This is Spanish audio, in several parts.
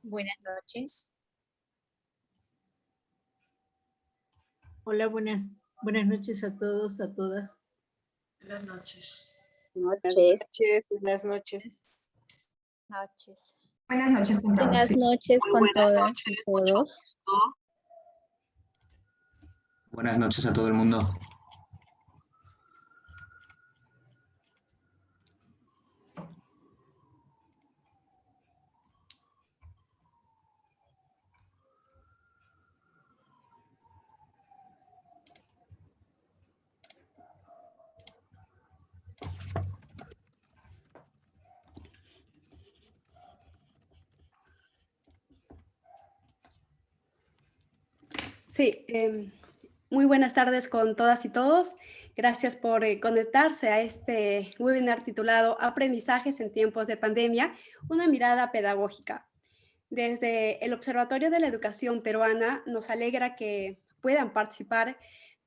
Buenas noches. Hola, buenas noches a todos, a todas. Buenas noches. Buenas noches. Buenas noches con todos. Buenas noches con todas y todos. Buenas noches a todo el mundo. Sí, muy buenas tardes con todas y todos. Gracias por conectarse a este webinar titulado Aprendizajes en tiempos de pandemia, una mirada pedagógica. Desde el Observatorio de la Educación Peruana nos alegra que puedan participar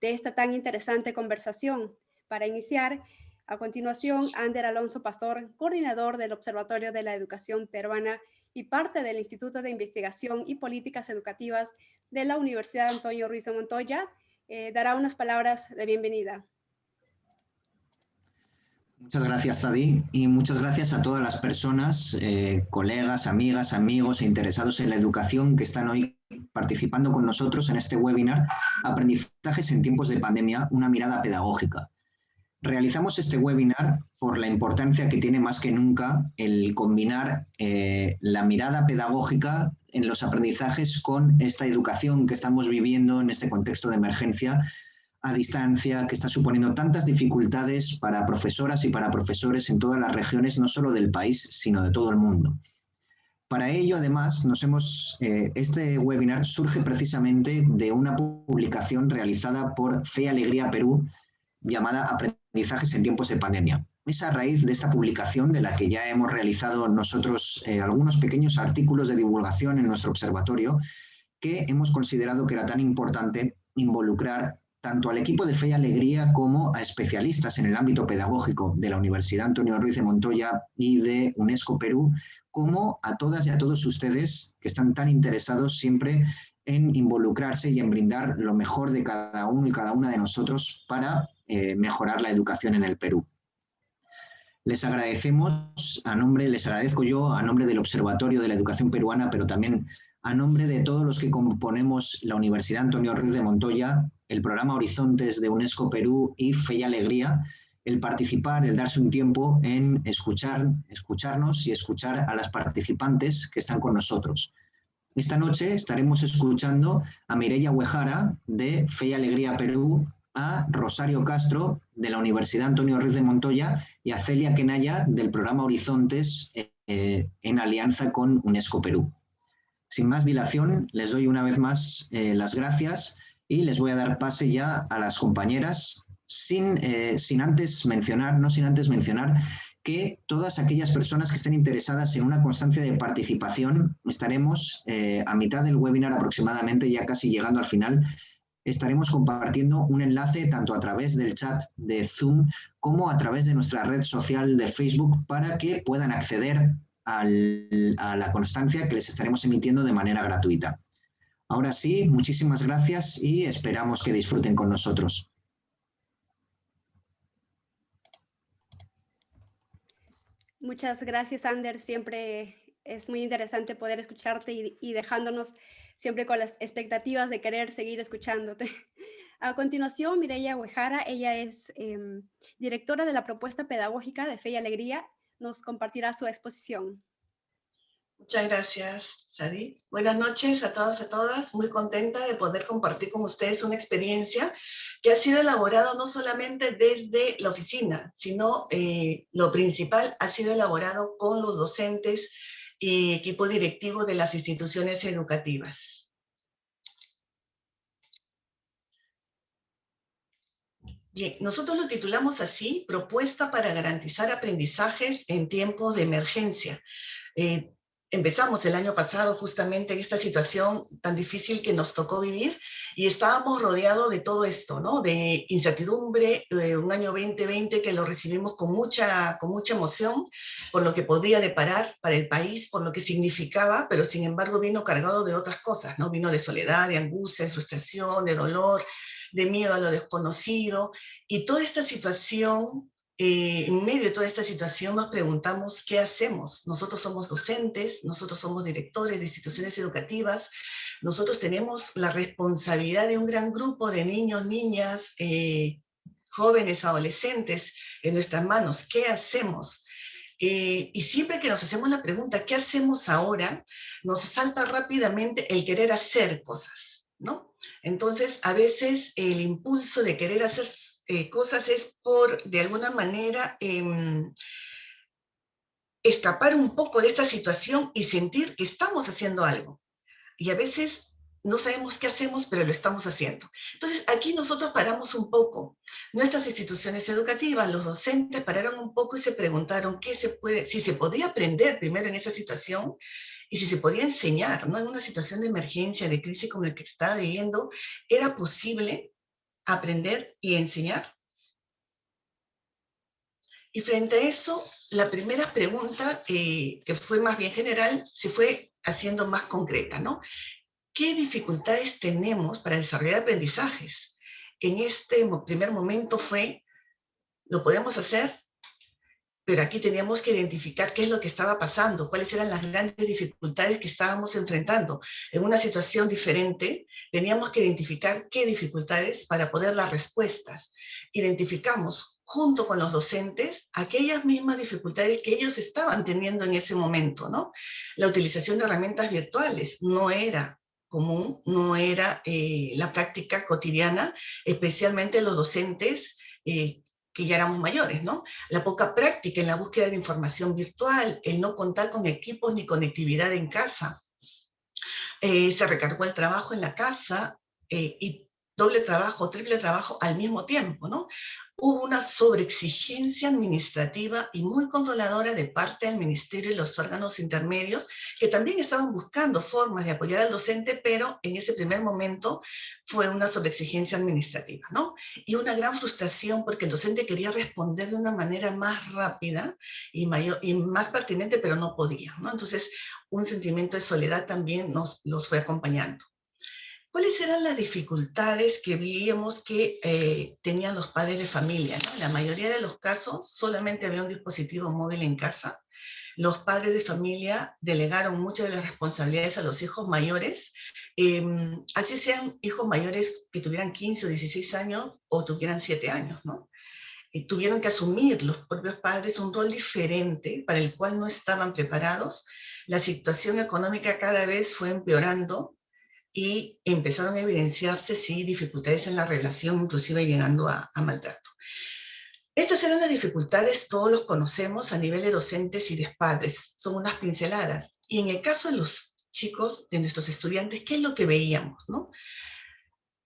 de esta tan interesante conversación. Para iniciar, a continuación, Ander Alonso Pastor, coordinador del Observatorio de la Educación Peruana y parte del Instituto de Investigación y Políticas Educativas de la Universidad Antonio Ruiz de Montoya, dará unas palabras de bienvenida. Muchas gracias, Sadi, y muchas gracias a todas las personas, colegas, amigas, amigos e interesados en la educación que están hoy participando con nosotros en este webinar Aprendizajes en tiempos de pandemia, una mirada pedagógica. Realizamos este webinar por la importancia que tiene más que nunca el combinar la mirada pedagógica en los aprendizajes con esta educación que estamos viviendo en este contexto de emergencia a distancia, que está suponiendo tantas dificultades para profesoras y para profesores en todas las regiones, no solo del país, sino de todo el mundo. Para ello, además, este webinar surge precisamente de una publicación realizada por Fe y Alegría Perú, llamada Aprendizajes en tiempos de pandemia. Es a raíz de esta publicación de la que ya hemos realizado nosotros algunos pequeños artículos de divulgación en nuestro observatorio que hemos considerado que era tan importante involucrar tanto al equipo de Fe y Alegría como a especialistas en el ámbito pedagógico de la Universidad Antonio Ruiz de Montoya y de UNESCO Perú, como a todas y a todos ustedes que están tan interesados siempre en involucrarse y en brindar lo mejor de cada uno y cada una de nosotros para mejorar la educación en el Perú. Les agradezco yo a nombre del Observatorio de la Educación Peruana, pero también a nombre de todos los que componemos la Universidad Antonio Ruiz de Montoya, el programa Horizontes de UNESCO Perú y Fe y Alegría, el participar, el darse un tiempo en escucharnos y escuchar a las participantes que están con nosotros. Esta noche estaremos escuchando a Mireia Uehara de Fe y Alegría Perú, a Rosario Castro de la Universidad Antonio Ruiz de Montoya y a Celia Kenaya del programa Horizontes en alianza con UNESCO Perú. Sin más dilación, les doy una vez más las gracias y les voy a dar pase ya a las compañeras sin antes mencionar que todas aquellas personas que estén interesadas en una constancia de participación, estaremos a mitad del webinar aproximadamente, ya casi llegando al final, estaremos compartiendo un enlace tanto a través del chat de Zoom como a través de nuestra red social de Facebook para que puedan acceder a la constancia que les estaremos emitiendo de manera gratuita. Ahora sí, muchísimas gracias y esperamos que disfruten con nosotros. Muchas gracias, Ander. Siempre es muy interesante poder escucharte y dejándonos siempre con las expectativas de querer seguir escuchándote. A continuación, Mireia Uehara, ella es directora de la propuesta pedagógica de Fe y Alegría, nos compartirá su exposición. Muchas gracias, Sadi. Buenas noches a todos y a todas. Muy contenta de poder compartir con ustedes una experiencia que ha sido elaborada no solamente desde la oficina, sino lo principal ha sido elaborado con los docentes y equipo directivo de las instituciones educativas. Bien, nosotros lo titulamos así, Propuesta para garantizar aprendizajes en tiempos de emergencia. empezamos el año pasado justamente en esta situación tan difícil que nos tocó vivir y estábamos rodeados de todo esto, ¿no? De incertidumbre, de un año 2020 que lo recibimos con mucha emoción por lo que podía deparar para el país, por lo que significaba, pero sin embargo vino cargado de otras cosas, ¿no? Vino de soledad, de angustia, de frustración, de dolor, de miedo a lo desconocido, y toda esta situación, en medio de toda esta situación nos preguntamos qué hacemos. Nosotros somos docentes, nosotros somos directores de instituciones educativas, nosotros tenemos la responsabilidad de un gran grupo de niños, niñas, jóvenes, adolescentes en nuestras manos. ¿Qué hacemos? Y siempre que nos hacemos la pregunta, ¿qué hacemos ahora?, nos salta rápidamente el querer hacer cosas, ¿no? Entonces, a veces el impulso de querer hacer cosas es por, de alguna manera, escapar un poco de esta situación y sentir que estamos haciendo algo. Y a veces no sabemos qué hacemos, pero lo estamos haciendo. Entonces, aquí nosotros paramos un poco. Nuestras instituciones educativas, los docentes pararon un poco y se preguntaron si se podía aprender primero en esa situación y si se podía enseñar, ¿no? En una situación de emergencia, de crisis como la que estaba viviendo, ¿era posible aprender y enseñar? Y frente a eso, la primera pregunta, que fue más bien general, se fue haciendo más concreta, ¿no? ¿Qué dificultades tenemos para desarrollar aprendizajes? En este primer momento fue, lo podemos hacer, pero aquí teníamos que identificar qué es lo que estaba pasando, cuáles eran las grandes dificultades que estábamos enfrentando. En una situación diferente, teníamos que identificar qué dificultades para poder dar respuestas. Identificamos, junto con los docentes, aquellas mismas dificultades que ellos estaban teniendo en ese momento, ¿no? La utilización de herramientas virtuales no era común, no era la práctica cotidiana, especialmente los docentes que ya éramos mayores, ¿no? La poca práctica en la búsqueda de información virtual, el no contar con equipos ni conectividad en casa. Se recargó el trabajo en la casa y doble trabajo, triple trabajo al mismo tiempo, ¿no? Hubo una sobreexigencia administrativa y muy controladora de parte del ministerio y los órganos intermedios que también estaban buscando formas de apoyar al docente, pero en ese primer momento fue una sobreexigencia administrativa, ¿no? Y una gran frustración porque el docente quería responder de una manera más rápida y más pertinente, pero no podía, ¿no? Entonces, un sentimiento de soledad también los fue acompañando. ¿Cuáles eran las dificultades que veíamos que tenían los padres de familia, ¿no? En la mayoría de los casos solamente había un dispositivo móvil en casa. Los padres de familia delegaron muchas de las responsabilidades a los hijos mayores, así sean hijos mayores que tuvieran 15 o 16 años o tuvieran 7 años, ¿no? Tuvieron que asumir los propios padres un rol diferente para el cual no estaban preparados. La situación económica cada vez fue empeorando y empezaron a evidenciarse, sí, dificultades en la relación, inclusive llegando a maltrato. Estas eran las dificultades, todos los conocemos a nivel de docentes y de padres, son unas pinceladas. Y en el caso de los chicos, de nuestros estudiantes, ¿qué es lo que veíamos, no?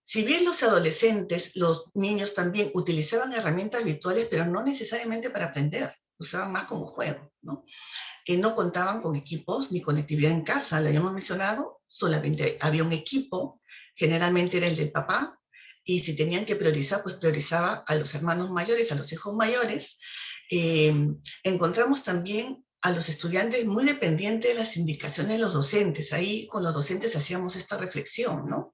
Si bien los adolescentes, los niños también utilizaban herramientas virtuales, pero no necesariamente para aprender, usaban más como juego, ¿no? Que no contaban con equipos ni conectividad en casa, lo habíamos mencionado, solamente había un equipo, generalmente era el del papá, y si tenían que priorizar, pues priorizaba a los hermanos mayores, a los hijos mayores. Encontramos también a los estudiantes muy dependientes de las indicaciones de los docentes. Ahí con los docentes hacíamos esta reflexión, ¿no?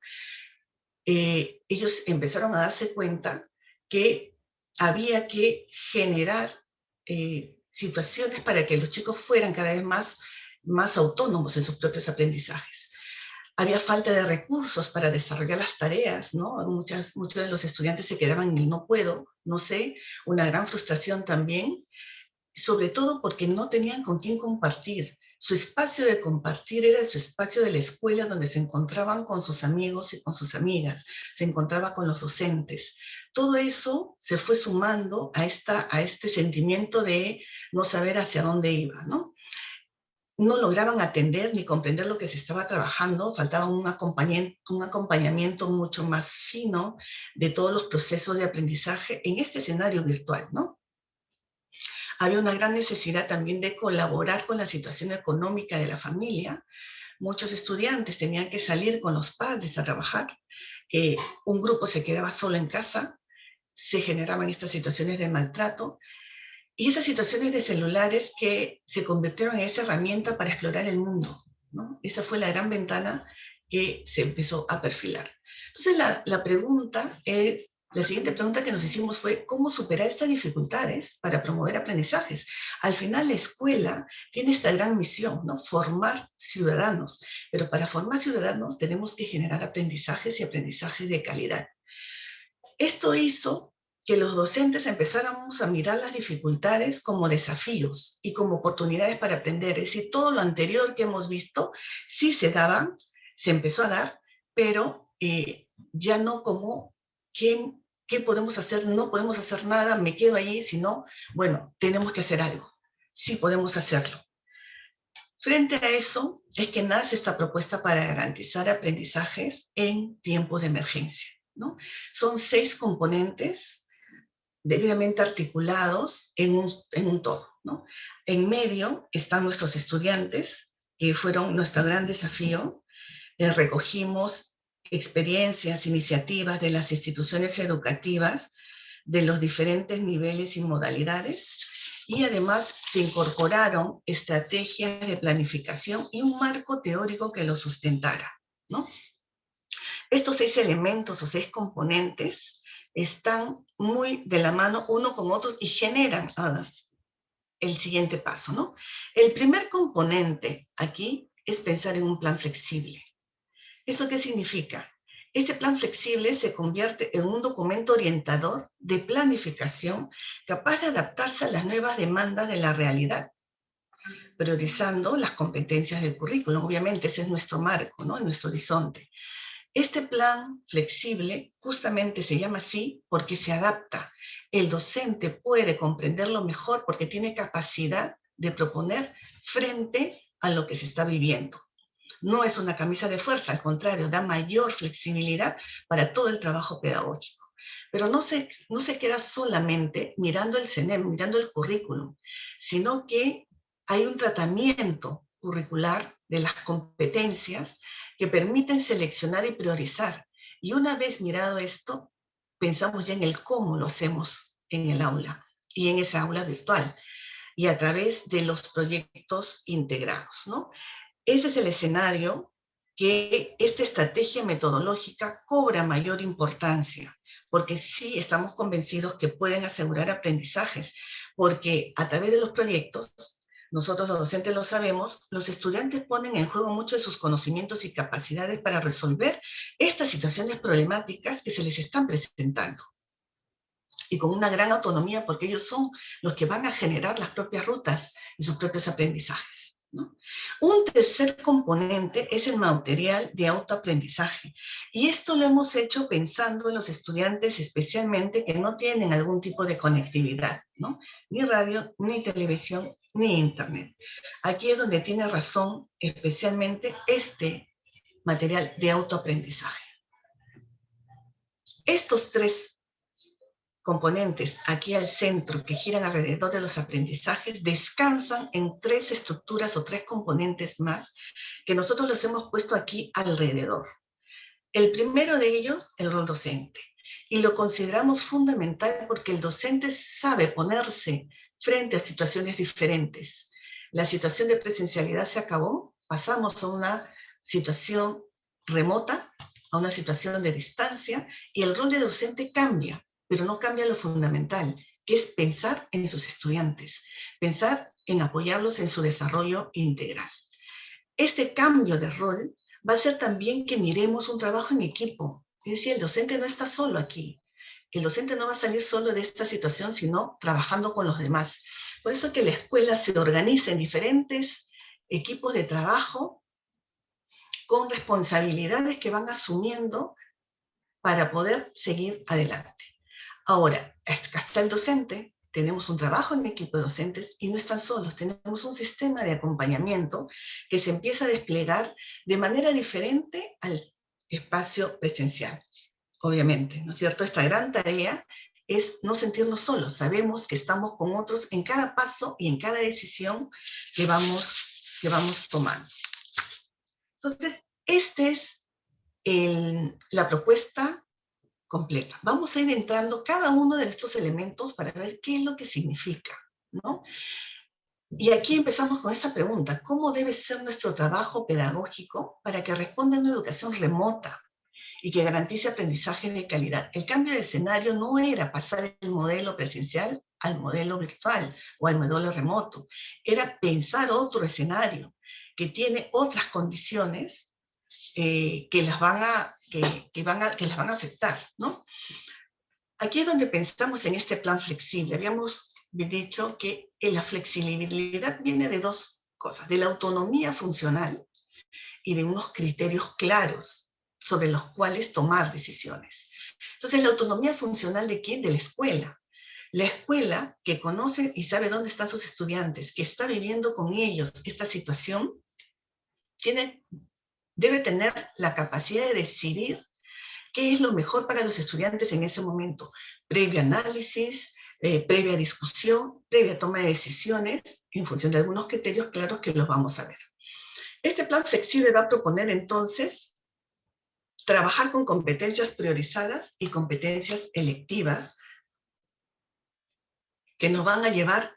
Ellos empezaron a darse cuenta que había que generar situaciones para que los chicos fueran cada vez más autónomos en sus propios aprendizajes. Había falta de recursos para desarrollar las tareas, ¿no? Muchos de los estudiantes se quedaban en el no puedo, no sé, una gran frustración también, sobre todo porque no tenían con quién compartir. Su espacio de compartir era su espacio de la escuela donde se encontraban con sus amigos y con sus amigas, se encontraba con los docentes. Todo eso se fue sumando a este sentimiento de no saber hacia dónde iba, ¿no? No lograban atender ni comprender lo que se estaba trabajando, faltaba un acompañamiento mucho más fino de todos los procesos de aprendizaje en este escenario virtual, ¿no? Había una gran necesidad también de colaborar con la situación económica de la familia. Muchos estudiantes tenían que salir con los padres a trabajar. Un grupo se quedaba solo en casa. Se generaban estas situaciones de maltrato. Y esas situaciones de celulares que se convirtieron en esa herramienta para explorar el mundo, ¿no? Esa fue la gran ventana que se empezó a perfilar. Entonces la siguiente pregunta que nos hicimos fue ¿cómo superar estas dificultades para promover aprendizajes? Al final la escuela tiene esta gran misión, ¿no? Formar ciudadanos, pero para formar ciudadanos tenemos que generar aprendizajes y aprendizajes de calidad. Esto hizo que los docentes empezáramos a mirar las dificultades como desafíos y como oportunidades para aprender. Es decir, todo lo anterior que hemos visto sí se daban, se empezó a dar, pero ya no como ¿qué podemos hacer? No podemos hacer nada, me quedo allí, sino, bueno, tenemos que hacer algo. Sí podemos hacerlo. Frente a eso es que nace esta propuesta para garantizar aprendizajes en tiempos de emergencia, ¿no? Son 6 componentes debidamente articulados en un todo, ¿no? En medio están nuestros estudiantes, que fueron nuestro gran desafío. Recogimos experiencias, iniciativas de las instituciones educativas de los diferentes niveles y modalidades, y además se incorporaron estrategias de planificación y un marco teórico que lo sustentara, ¿no? Estos 6 elementos o 6 componentes están muy de la mano uno con otros y generan el siguiente paso, ¿no? El primer componente aquí es pensar en un plan flexible. ¿Eso qué significa? Este plan flexible se convierte en un documento orientador de planificación capaz de adaptarse a las nuevas demandas de la realidad, priorizando las competencias del currículum. Obviamente ese es nuestro marco, ¿no? Nuestro horizonte. Este plan flexible justamente se llama así porque se adapta. El docente puede comprenderlo mejor porque tiene capacidad de proponer frente a lo que se está viviendo. No es una camisa de fuerza, al contrario, da mayor flexibilidad para todo el trabajo pedagógico. Pero no se queda solamente mirando el CNEM, mirando el currículum, sino que hay un tratamiento curricular de las competencias que permiten seleccionar y priorizar. Y una vez mirado esto, pensamos ya en el cómo lo hacemos en el aula y en esa aula virtual y a través de los proyectos integrados, ¿no? Ese es el escenario que esta estrategia metodológica cobra mayor importancia, porque sí estamos convencidos que pueden asegurar aprendizajes, porque a través de los proyectos, nosotros los docentes lo sabemos, los estudiantes ponen en juego mucho de sus conocimientos y capacidades para resolver estas situaciones problemáticas que se les están presentando. Y con una gran autonomía, porque ellos son los que van a generar las propias rutas y sus propios aprendizajes, ¿no? Un tercer componente es el material de autoaprendizaje. Y esto lo hemos hecho pensando en los estudiantes especialmente que no tienen algún tipo de conectividad, ¿no? Ni radio, ni televisión, ni internet. Aquí es donde tiene razón especialmente este material de autoaprendizaje. Estos 3 componentes aquí al centro que giran alrededor de los aprendizajes descansan en 3 estructuras o 3 componentes más que nosotros los hemos puesto aquí alrededor. El primero de ellos, el rol docente. Y lo consideramos fundamental porque el docente sabe ponerse frente a situaciones diferentes. La situación de presencialidad se acabó, pasamos a una situación remota, a una situación de distancia, y el rol de docente cambia, pero no cambia lo fundamental, que es pensar en sus estudiantes, pensar en apoyarlos en su desarrollo integral. Este cambio de rol va a hacer también que miremos un trabajo en equipo. Es decir, el docente no está solo aquí. El docente no va a salir solo de esta situación, sino trabajando con los demás. Por eso que la escuela se organiza en diferentes equipos de trabajo con responsabilidades que van asumiendo para poder seguir adelante. Ahora, hasta el docente, tenemos un trabajo en equipo de docentes y no están solos, tenemos un sistema de acompañamiento que se empieza a desplegar de manera diferente al espacio presencial. Obviamente, ¿no es cierto? Esta gran tarea es no sentirnos solos. Sabemos que estamos con otros en cada paso y en cada decisión que vamos tomando. Entonces, esta es la propuesta completa. Vamos a ir entrando cada uno de estos elementos para ver qué es lo que significa, ¿no? Y aquí empezamos con esta pregunta: ¿cómo debe ser nuestro trabajo pedagógico para que responda a una educación remota y que garantice aprendizaje de calidad? El cambio de escenario no era pasar el modelo presencial al modelo virtual o al modelo remoto, era pensar otro escenario que tiene otras condiciones que las van a afectar, ¿no? Aquí es donde pensamos en este plan flexible. Habíamos dicho que la flexibilidad viene de dos cosas: de la autonomía funcional y de unos criterios claros sobre los cuales tomar decisiones. Entonces, ¿la autonomía funcional de quién? De la escuela. La escuela que conoce y sabe dónde están sus estudiantes, que está viviendo con ellos esta situación, debe tener la capacidad de decidir qué es lo mejor para los estudiantes en ese momento, previo análisis, previa discusión, previa toma de decisiones, en función de algunos criterios claros que los vamos a ver. Este plan flexible va a proponer entonces trabajar con competencias priorizadas y competencias electivas que nos van a llevar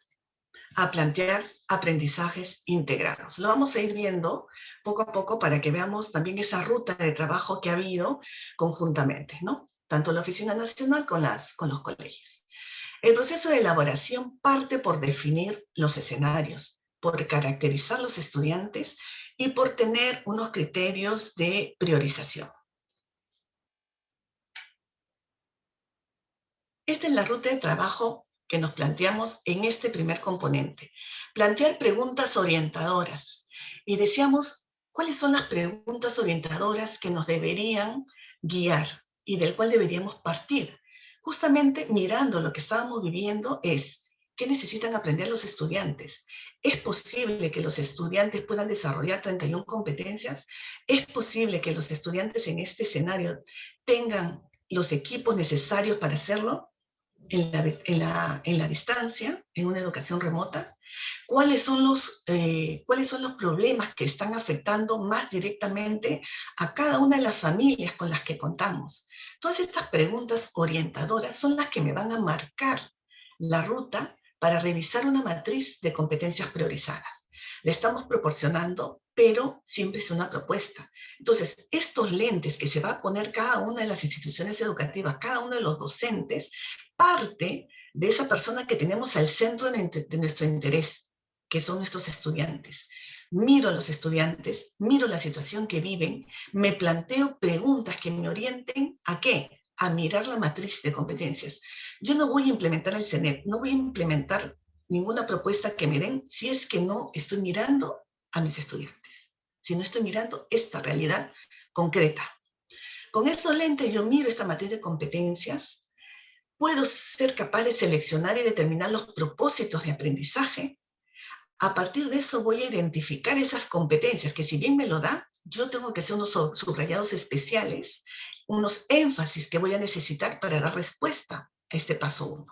a plantear aprendizajes integrados. Lo vamos a ir viendo poco a poco para que veamos también esa ruta de trabajo que ha habido conjuntamente, ¿no? Tanto la Oficina Nacional con los colegios. El proceso de elaboración parte por definir los escenarios, por caracterizar los estudiantes y por tener unos criterios de priorización. Esta es la ruta de trabajo que nos planteamos en este primer componente. Plantear preguntas orientadoras. Y decíamos, ¿cuáles son las preguntas orientadoras que nos deberían guiar y del cual deberíamos partir? Justamente mirando lo que estábamos viviendo es, ¿qué necesitan aprender los estudiantes? ¿Es posible que los estudiantes puedan desarrollar 31 competencias? ¿Es posible que los estudiantes en este escenario tengan los equipos necesarios para hacerlo en la distancia, en una educación remota? ¿Cuáles son los problemas que están afectando más directamente a cada una de las familias con las que contamos? Todas estas preguntas orientadoras son las que me van a marcar la ruta para revisar una matriz de competencias priorizadas. Le estamos proporcionando, pero siempre es una propuesta. Entonces, estos lentes que se va a poner cada una de las instituciones educativas, cada uno de los docentes, parte de esa persona que tenemos al centro de nuestro interés, que son nuestros estudiantes. Miro a los estudiantes, miro la situación que viven, me planteo preguntas que me orienten ¿a qué? A mirar la matriz de competencias. Yo no voy a implementar el CENEP, no voy a implementar ninguna propuesta que me den si es que no estoy mirando a mis estudiantes, si no estoy mirando esta realidad concreta. Con esos lentes yo miro esta matriz de competencias, puedo ser capaz de seleccionar y determinar los propósitos de aprendizaje. A partir de eso voy a identificar esas competencias que, si bien me lo da, yo tengo que hacer unos subrayados especiales, unos énfasis que voy a necesitar para dar respuesta a este paso 1.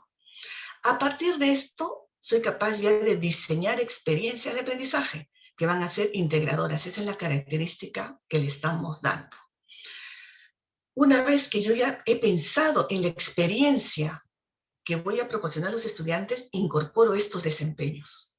A partir de esto, soy capaz ya de diseñar experiencias de aprendizaje que van a ser integradoras. Esa es la característica que le estamos dando. Una vez que yo ya he pensado en la experiencia que voy a proporcionar a los estudiantes, incorporo estos desempeños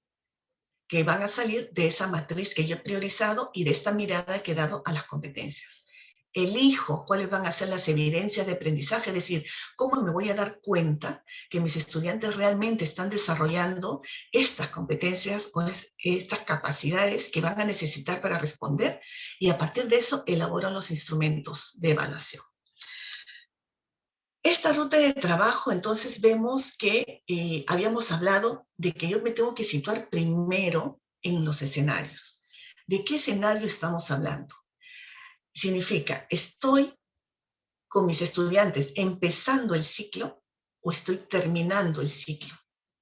que van a salir de esa matriz que yo he priorizado y de esta mirada que he dado a las competencias. Elijo cuáles van a ser las evidencias de aprendizaje, es decir, cómo me voy a dar cuenta que mis estudiantes realmente están desarrollando estas competencias o estas capacidades que van a necesitar para responder, y a partir de eso elaboro los instrumentos de evaluación. Esta ruta de trabajo, entonces, vemos que habíamos hablado de que yo me tengo que situar primero en los escenarios. ¿De qué escenario estamos hablando? Significa, ¿estoy con mis estudiantes empezando el ciclo o estoy terminando el ciclo?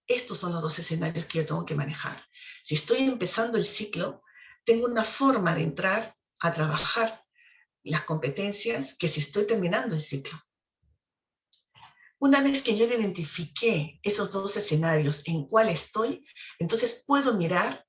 Estos son los dos escenarios que yo tengo que manejar. Si estoy empezando el ciclo, tengo una forma de entrar a trabajar las competencias que si estoy terminando el ciclo. Una vez que yo identifiqué esos dos escenarios en cuál estoy, entonces puedo mirar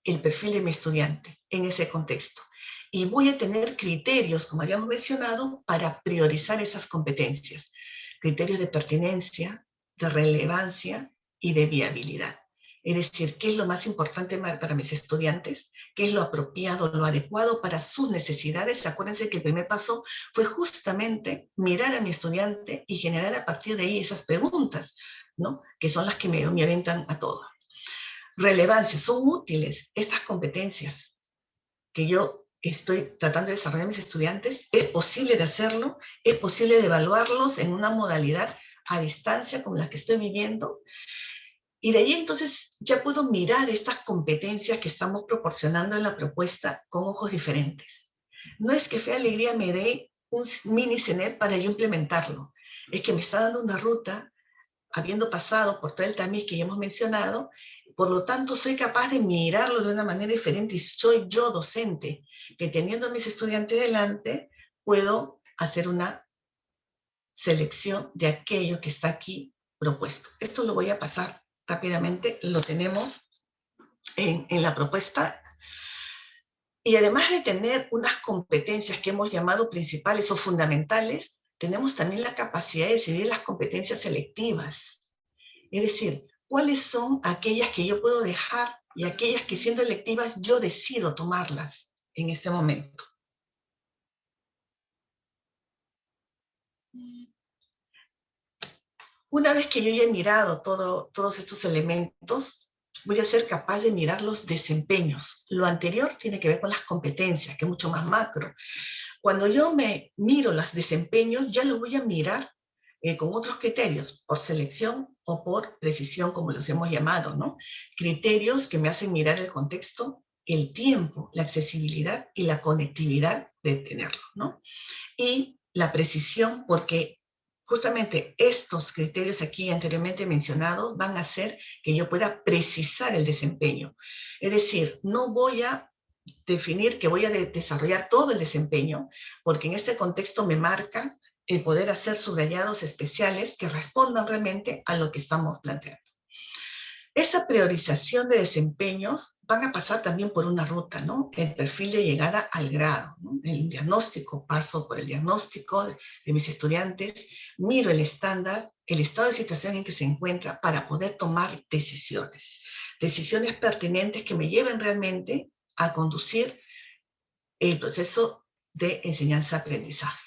el perfil de mi estudiante en ese contexto. Y voy a tener criterios, como habíamos mencionado, para priorizar esas competencias. Criterios de pertinencia, de relevancia y de viabilidad. Es decir, qué es lo más importante para mis estudiantes, qué es lo apropiado, lo adecuado para sus necesidades. Acuérdense que el primer paso fue justamente mirar a mi estudiante y generar a partir de ahí esas preguntas, ¿no? Que son las que me orientan a todo. Relevancia, son útiles estas competencias que yo estoy tratando de desarrollar a mis estudiantes. Es posible de hacerlo, es posible de evaluarlos en una modalidad a distancia como la que estoy viviendo. Y de ahí entonces ya puedo mirar estas competencias que estamos proporcionando en la propuesta con ojos diferentes. No es que Fe Alegría me dé un mini CENEP para yo implementarlo, es que me está dando una ruta, habiendo pasado por todo el tamiz que ya hemos mencionado, por lo tanto soy capaz de mirarlo de una manera diferente y soy yo docente, que teniendo a mis estudiantes delante, puedo hacer una selección de aquello que está aquí propuesto. Esto lo voy a pasar rápidamente, lo tenemos en la propuesta. Y además de tener unas competencias que hemos llamado principales o fundamentales, tenemos también la capacidad de decidir las competencias selectivas. Es decir, cuáles son aquellas que yo puedo dejar y aquellas que siendo electivas yo decido tomarlas en este momento. Una vez que yo ya he mirado todos estos elementos, voy a ser capaz de mirar los desempeños. Lo anterior tiene que ver con las competencias, que es mucho más macro. Cuando yo me miro los desempeños, ya los voy a mirar con otros criterios, por selección o por precisión, como los hemos llamado, ¿no? Criterios que me hacen mirar el contexto, el tiempo, la accesibilidad y la conectividad de tenerlo, ¿no? Y la precisión, porque justamente estos criterios aquí anteriormente mencionados van a hacer que yo pueda precisar el desempeño. Es decir, no voy a definir que voy a desarrollar todo el desempeño, porque en este contexto me marca el poder hacer subrayados especiales que respondan realmente a lo que estamos planteando. Esta priorización de desempeños van a pasar también por una ruta, ¿no? El perfil de llegada al grado, ¿no? El diagnóstico, paso por el diagnóstico de mis estudiantes, miro el estándar, el estado de situación en que se encuentra para poder tomar decisiones. Decisiones pertinentes que me lleven realmente a conducir el proceso de enseñanza-aprendizaje.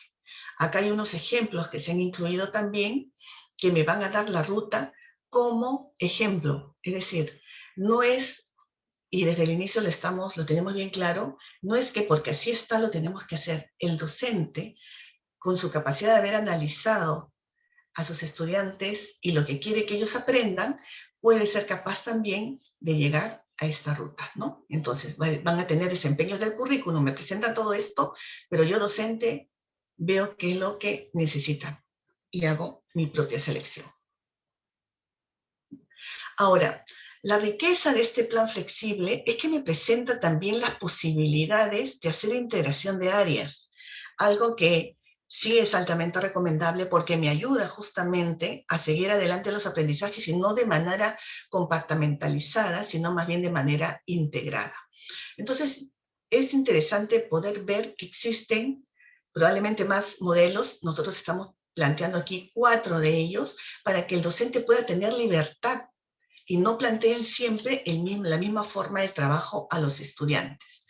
Acá hay unos ejemplos que se han incluido también que me van a dar la ruta como ejemplo. Es decir, no es, y desde el inicio lo tenemos bien claro, no es que porque así está lo tenemos que hacer. El docente, con su capacidad de haber analizado a sus estudiantes y lo que quiere que ellos aprendan, puede ser capaz también de llegar a esta ruta, ¿no? Entonces van a tener desempeños del currículum, me presentan todo esto, pero yo docente veo qué es lo que necesitan y hago mi propia selección. Ahora, la riqueza de este plan flexible es que me presenta también las posibilidades de hacer integración de áreas, algo que sí es altamente recomendable porque me ayuda justamente a seguir adelante los aprendizajes y no de manera compartimentalizada, sino más bien de manera integrada. Entonces, es interesante poder ver que existen probablemente más modelos. Nosotros estamos planteando aquí 4 de ellos para que el docente pueda tener libertad y no planteen siempre la misma forma de trabajo a los estudiantes.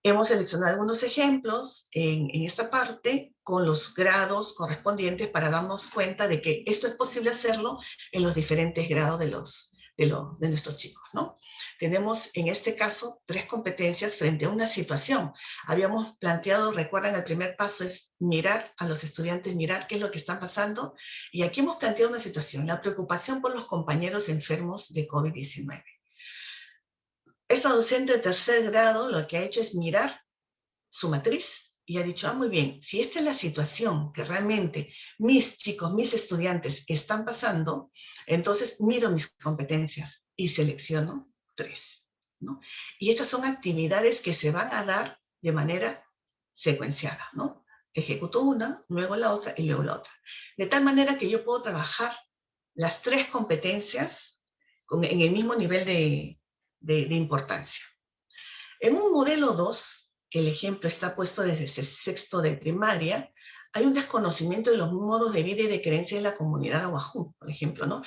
Hemos seleccionado algunos ejemplos en esta parte con los grados correspondientes para darnos cuenta de que esto es posible hacerlo en los diferentes grados de nuestros chicos, ¿no? Tenemos en este caso 3 competencias frente a una situación. Habíamos planteado, recuerdan, el primer paso es mirar a los estudiantes, mirar qué es lo que están pasando, y aquí hemos planteado una situación, la preocupación por los compañeros enfermos de COVID-19. Esta docente de tercer grado lo que ha hecho es mirar su matriz y ha dicho, muy bien, si esta es la situación que realmente mis chicos, mis estudiantes están pasando, entonces miro mis competencias y selecciono 3, ¿no? Y estas son actividades que se van a dar de manera secuenciada, ¿no? ejecuto una, luego la otra y luego la otra. De tal manera que yo puedo trabajar las 3 competencias en el mismo nivel de importancia. En un modelo 2, el ejemplo está puesto desde sexto de primaria, hay un desconocimiento de los modos de vida y de creencia de la comunidad ahuajún, por ejemplo, ¿no?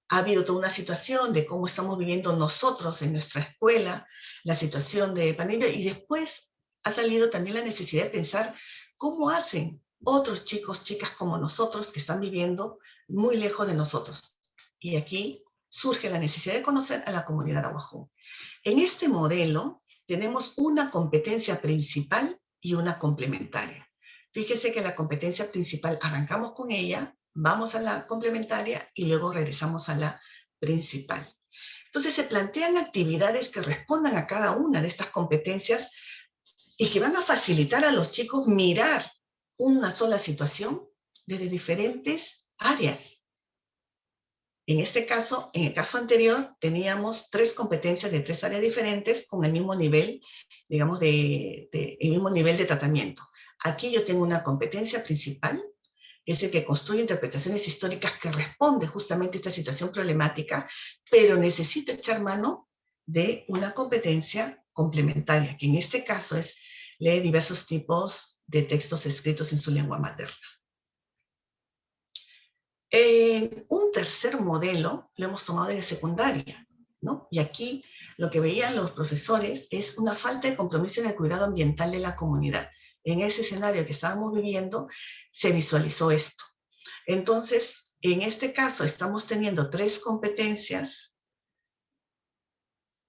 Ha habido toda una situación de cómo estamos viviendo nosotros en nuestra escuela, la situación de pandemia, y después ha salido también la necesidad de pensar cómo hacen otros chicos, chicas como nosotros que están viviendo muy lejos de nosotros. Y aquí surge la necesidad de conocer a la comunidad ahuajún. En este modelo tenemos una competencia principal y una complementaria. Fíjese que la competencia principal arrancamos con ella, vamos a la complementaria y luego regresamos a la principal. Entonces se plantean actividades que respondan a cada una de estas competencias y que van a facilitar a los chicos mirar una sola situación desde diferentes áreas. En este caso, en el caso anterior, teníamos 3 competencias de 3 áreas diferentes con el mismo nivel, digamos, el mismo nivel de tratamiento. Aquí yo tengo una competencia principal, que es el que construye interpretaciones históricas que responde justamente a esta situación problemática, pero necesita echar mano de una competencia complementaria, que en este caso es leer diversos tipos de textos escritos en su lengua materna. Un tercer modelo lo hemos tomado de secundaria, ¿no? Y aquí lo que veían los profesores es una falta de compromiso en el cuidado ambiental de la comunidad. En ese escenario que estábamos viviendo, se visualizó esto. Entonces, en este caso, estamos teniendo 3 competencias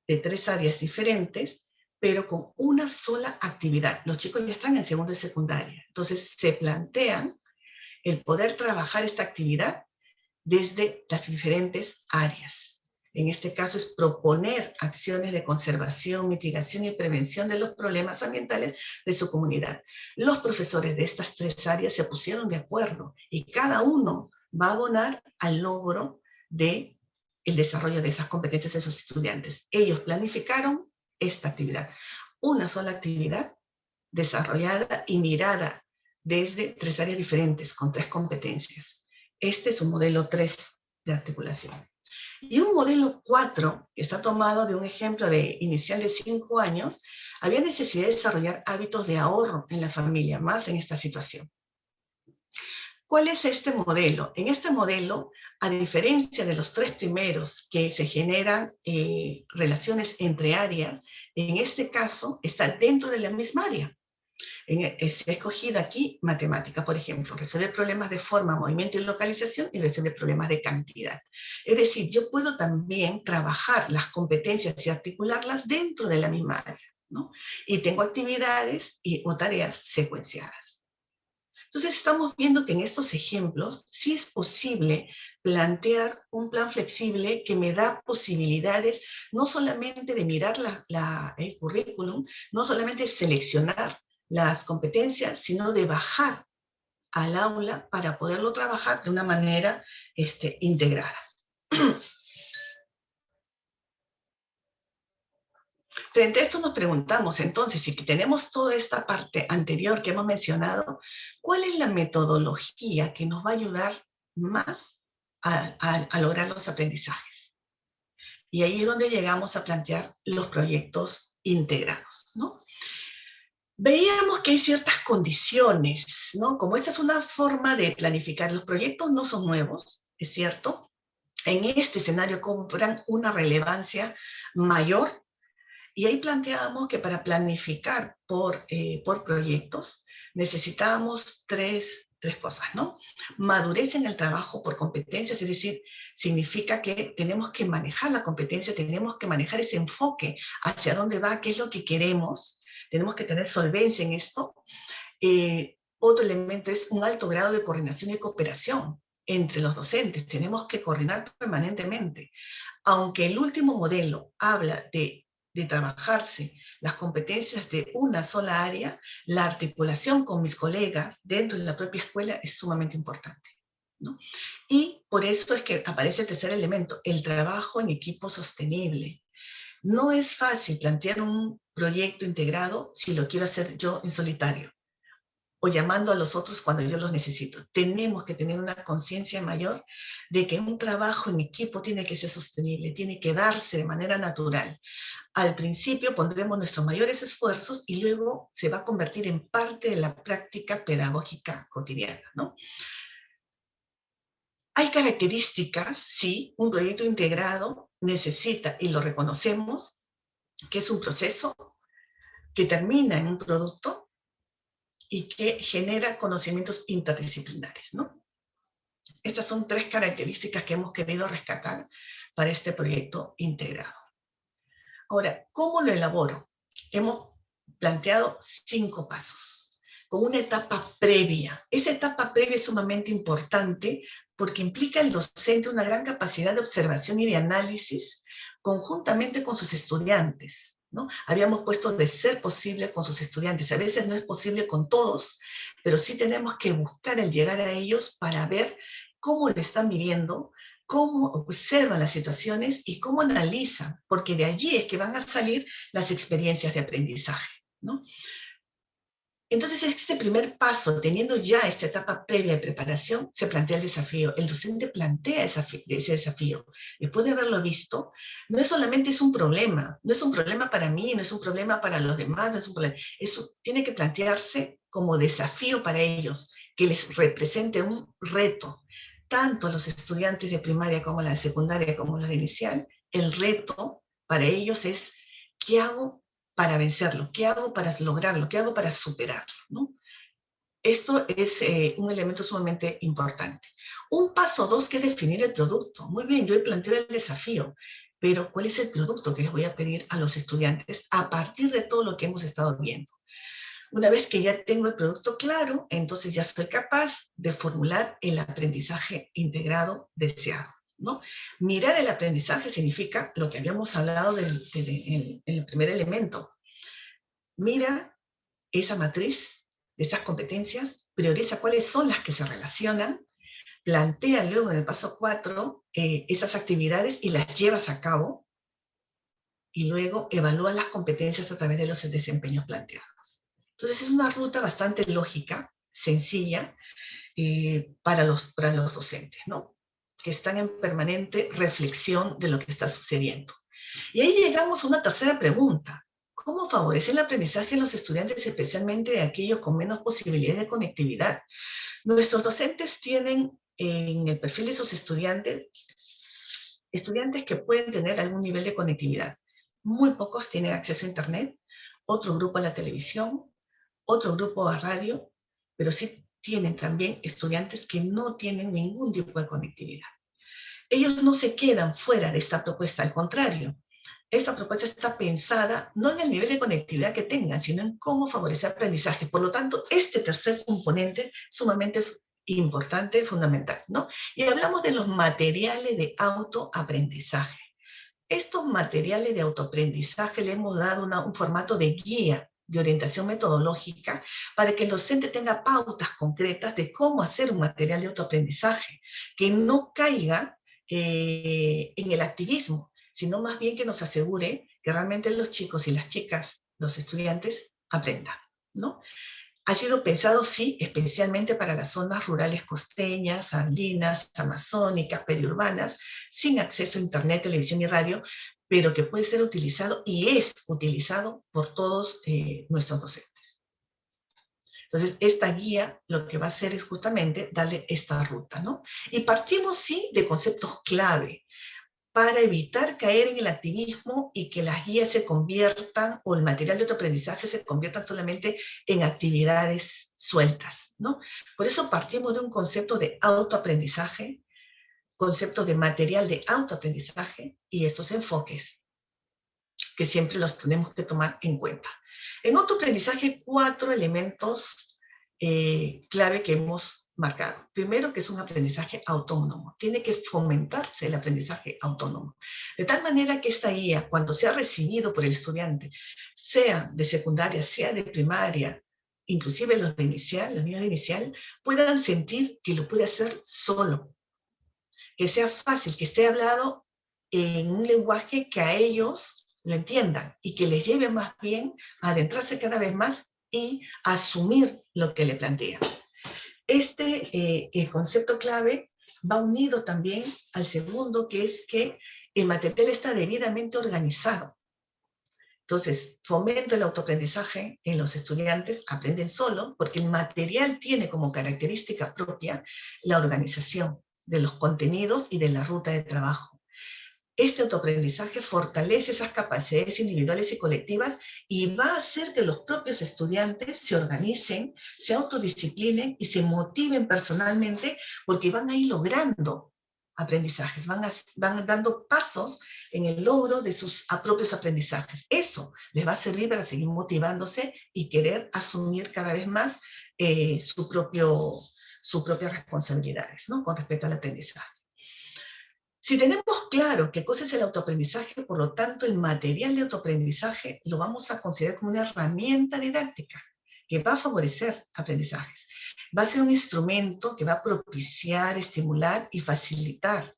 de 3 áreas diferentes, pero con una sola actividad. Los chicos ya están en segundo de secundaria. Entonces, se plantean el poder trabajar esta actividad desde las diferentes áreas. En este caso es proponer acciones de conservación, mitigación y prevención de los problemas ambientales de su comunidad. Los profesores de estas 3 áreas se pusieron de acuerdo y cada uno va a abonar al logro del desarrollo de esas competencias de sus estudiantes. Ellos planificaron esta actividad. Una sola actividad desarrollada y mirada desde 3 áreas diferentes, con 3 competencias. Este es un modelo 3 de articulación. Y un modelo 4, que está tomado de un ejemplo inicial de 5 años, había necesidad de desarrollar hábitos de ahorro en la familia, más en esta situación. ¿Cuál es este modelo? En este modelo, a diferencia de los 3 primeros, que se generan relaciones entre áreas, en este caso está dentro de la misma área. Se ha escogido aquí matemática, por ejemplo, resolver problemas de forma, movimiento y localización y resolver problemas de cantidad. Es decir, yo puedo también trabajar las competencias y articularlas dentro de la misma área, ¿no? Y tengo actividades o tareas secuenciadas. Entonces estamos viendo que en estos ejemplos sí es posible plantear un plan flexible que me da posibilidades no solamente de mirar el currículum, no solamente seleccionar las competencias, sino de bajar al aula para poderlo trabajar de una manera integrada. Frente a esto nos preguntamos entonces, si tenemos toda esta parte anterior que hemos mencionado, ¿cuál es la metodología que nos va a ayudar más a lograr los aprendizajes? Y ahí es donde llegamos a plantear los proyectos integrados, ¿no? Veíamos que hay ciertas condiciones, ¿no? Como esta es una forma de planificar, los proyectos no son nuevos, es cierto. En este escenario cobran una relevancia mayor y ahí planteamos que para planificar por proyectos necesitábamos tres cosas, ¿no? Madurez en el trabajo por competencias, es decir, significa que tenemos que manejar la competencia, tenemos que manejar ese enfoque hacia dónde va, qué es lo que queremos. Tenemos que tener solvencia en esto. Otro elemento es un alto grado de coordinación y cooperación entre los docentes. Tenemos que coordinar permanentemente. Aunque el último modelo habla de trabajarse las competencias de una sola área, la articulación con mis colegas dentro de la propia escuela es sumamente importante, ¿no? Y por eso es que aparece el tercer elemento, el trabajo en equipo sostenible. No es fácil plantear un proyecto integrado si lo quiero hacer yo en solitario. o llamando a los otros cuando yo los necesito. Tenemos que tener una conciencia mayor de que un trabajo en equipo tiene que ser sostenible, tiene que darse de manera natural. Al principio pondremos nuestros mayores esfuerzos y luego se va a convertir en parte de la práctica pedagógica cotidiana, ¿no? Hay características, sí, un proyecto integrado necesita, y lo reconocemos, que es un proceso que termina en un producto y que genera conocimientos interdisciplinares, ¿no? Estas son 3 características que hemos querido rescatar para este proyecto integrado. Ahora, ¿cómo lo elaboro? Hemos planteado 5 pasos, con una etapa previa. Esa etapa previa es sumamente importante porque implica al docente una gran capacidad de observación y de análisis conjuntamente con sus estudiantes, ¿no? Habíamos puesto de ser posible con sus estudiantes. A veces no es posible con todos, pero sí tenemos que buscar el llegar a ellos para ver cómo lo están viviendo, cómo observan las situaciones y cómo analizan, porque de allí es que van a salir las experiencias de aprendizaje, ¿no? Entonces, este primer paso, teniendo ya esta etapa previa de preparación, se plantea el desafío. El docente plantea ese desafío. Después de haberlo visto, no es solamente es un problema, no es un problema para mí, no es un problema para los demás, no es un problema. Eso tiene que plantearse como desafío para ellos, que les represente un reto, tanto a los estudiantes de primaria como a la de secundaria como a los de inicial. El reto para ellos es, ¿qué hago para vencerlo? ¿Qué hago para lograrlo? ¿Qué hago para superarlo? ¿No? Esto es un elemento sumamente importante. Un paso 2, que es definir el producto. Muy bien, yo planteo el desafío, pero ¿cuál es el producto que les voy a pedir a los estudiantes a partir de todo lo que hemos estado viendo? Una vez que ya tengo el producto claro, entonces ya soy capaz de formular el aprendizaje integrado deseado, ¿no? Mirar el aprendizaje significa lo que habíamos hablado en el primer elemento. Mira esa matriz de esas competencias, prioriza cuáles son las que se relacionan, plantea luego en el paso 4 esas actividades y las llevas a cabo, y luego evalúa las competencias a través de los desempeños planteados. Entonces es una ruta bastante lógica, sencilla, para los docentes, ¿no? Que están en permanente reflexión de lo que está sucediendo. Y ahí llegamos a una tercera pregunta. ¿Cómo favorece el aprendizaje de los estudiantes, especialmente de aquellos con menos posibilidades de conectividad? Nuestros docentes tienen en el perfil de sus estudiantes que pueden tener algún nivel de conectividad. Muy pocos tienen acceso a Internet, otro grupo a la televisión, otro grupo a radio, pero sí tienen también estudiantes que no tienen ningún tipo de conectividad. Ellos no se quedan fuera de esta propuesta, al contrario. Esta propuesta está pensada no en el nivel de conectividad que tengan, sino en cómo favorecer el aprendizaje. Por lo tanto, este tercer componente es sumamente importante, fundamental, ¿no? Y hablamos de los materiales de autoaprendizaje. Estos materiales de autoaprendizaje le hemos dado un formato de guía de orientación metodológica para que el docente tenga pautas concretas de cómo hacer un material de autoaprendizaje, que no caiga en el activismo, sino más bien que nos asegure que realmente los chicos y las chicas, los estudiantes, aprendan, ¿no? Ha sido pensado, sí, especialmente para las zonas rurales costeñas, andinas, amazónicas, periurbanas, sin acceso a Internet, televisión y radio, pero que puede ser utilizado y es utilizado por todos nuestros docentes. Entonces, esta guía lo que va a hacer es justamente darle esta ruta, ¿no? Y partimos, sí, de conceptos clave para evitar caer en el activismo y que las guías se conviertan, o el material de autoaprendizaje se conviertan solamente en actividades sueltas, ¿no? Por eso partimos de un concepto de autoaprendizaje, concepto de material de autoaprendizaje y estos enfoques que siempre los tenemos que tomar en cuenta. En autoaprendizaje, 4 elementos clave que hemos marcado. Primero, que es un aprendizaje autónomo. Tiene que fomentarse el aprendizaje autónomo. De tal manera que esta guía, cuando sea recibido por el estudiante, sea de secundaria, sea de primaria, inclusive los de inicial, los niños de inicial, puedan sentir que lo puede hacer solo. Que sea fácil, que esté hablado en un lenguaje que a ellos lo entiendan y que les lleve más bien a adentrarse cada vez más y asumir lo que le plantea. El concepto clave va unido también al segundo, que es que el material está debidamente organizado. Entonces, fomento el autoaprendizaje en los estudiantes, aprenden solo, porque el material tiene como característica propia la organización de los contenidos y de la ruta de trabajo. Este autoaprendizaje fortalece esas capacidades individuales y colectivas y va a hacer que los propios estudiantes se organicen, se autodisciplinen y se motiven personalmente, porque van a ir logrando aprendizajes, van dando pasos en el logro de sus propios aprendizajes. Eso les va a servir para seguir motivándose y querer asumir cada vez más sus propias responsabilidades, ¿no?, con respecto al aprendizaje. Si tenemos claro qué cosa es el autoaprendizaje, por lo tanto, el material de autoaprendizaje lo vamos a considerar como una herramienta didáctica que va a favorecer aprendizajes. Va a ser un instrumento que va a propiciar, estimular y facilitar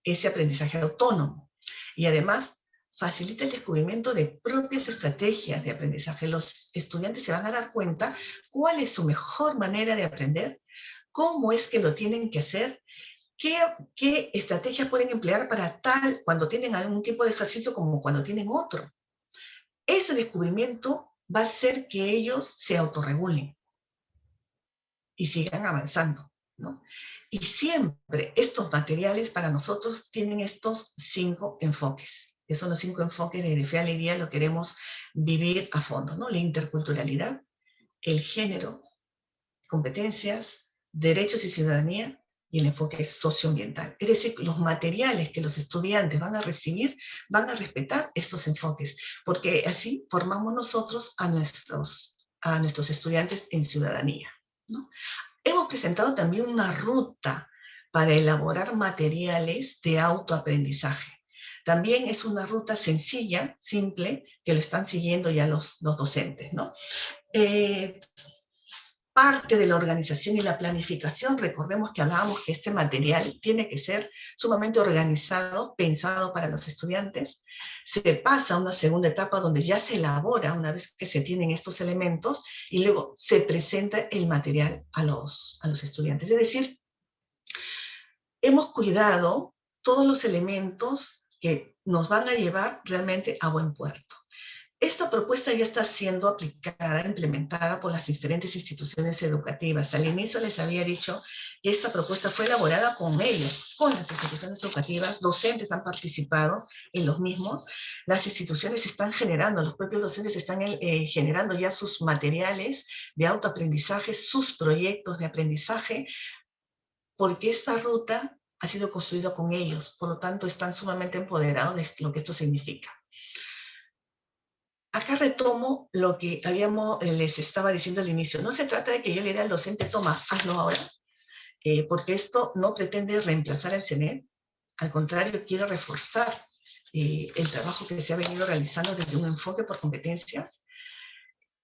ese aprendizaje autónomo. Y además, facilita el descubrimiento de propias estrategias de aprendizaje. Los estudiantes se van a dar cuenta cuál es su mejor manera de aprender, cómo es que lo tienen que hacer, ¿qué estrategias pueden emplear para tal, cuando tienen algún tipo de ejercicio como cuando tienen otro? Ese descubrimiento va a hacer que ellos se autorregulen y sigan avanzando, ¿no? Y siempre estos materiales para nosotros tienen estos 5 enfoques, que son los 5 enfoques de Fe, Alegría, lo queremos vivir a fondo, ¿no? La interculturalidad, el género, competencias, derechos y ciudadanía, y el enfoque socioambiental. Es decir, los materiales que los estudiantes van a recibir van a respetar estos enfoques, porque así formamos nosotros a nuestros estudiantes en ciudadanía, ¿no? Hemos presentado también una ruta para elaborar materiales de autoaprendizaje. También es una ruta sencilla, simple, que lo están siguiendo ya los docentes, ¿no? Parte de la organización y la planificación, recordemos que hablábamos que este material tiene que ser sumamente organizado, pensado para los estudiantes. Se pasa a una segunda etapa donde ya se elabora una vez que se tienen estos elementos y luego se presenta el material a los estudiantes. Es decir, hemos cuidado todos los elementos que nos van a llevar realmente a buen puerto. Esta propuesta ya está siendo aplicada, implementada por las diferentes instituciones educativas. Al inicio les había dicho que esta propuesta fue elaborada con ellos, con las instituciones educativas, docentes han participado en los mismos, las instituciones están generando, los propios docentes están generando ya sus materiales de autoaprendizaje, sus proyectos de aprendizaje, porque esta ruta ha sido construida con ellos, por lo tanto están sumamente empoderados de lo que esto significa. Acá retomo lo que les estaba diciendo al inicio. No se trata de que yo le diga al docente, toma, hazlo ahora, porque esto no pretende reemplazar al CENED. Al contrario, quiero reforzar el trabajo que se ha venido realizando desde un enfoque por competencias.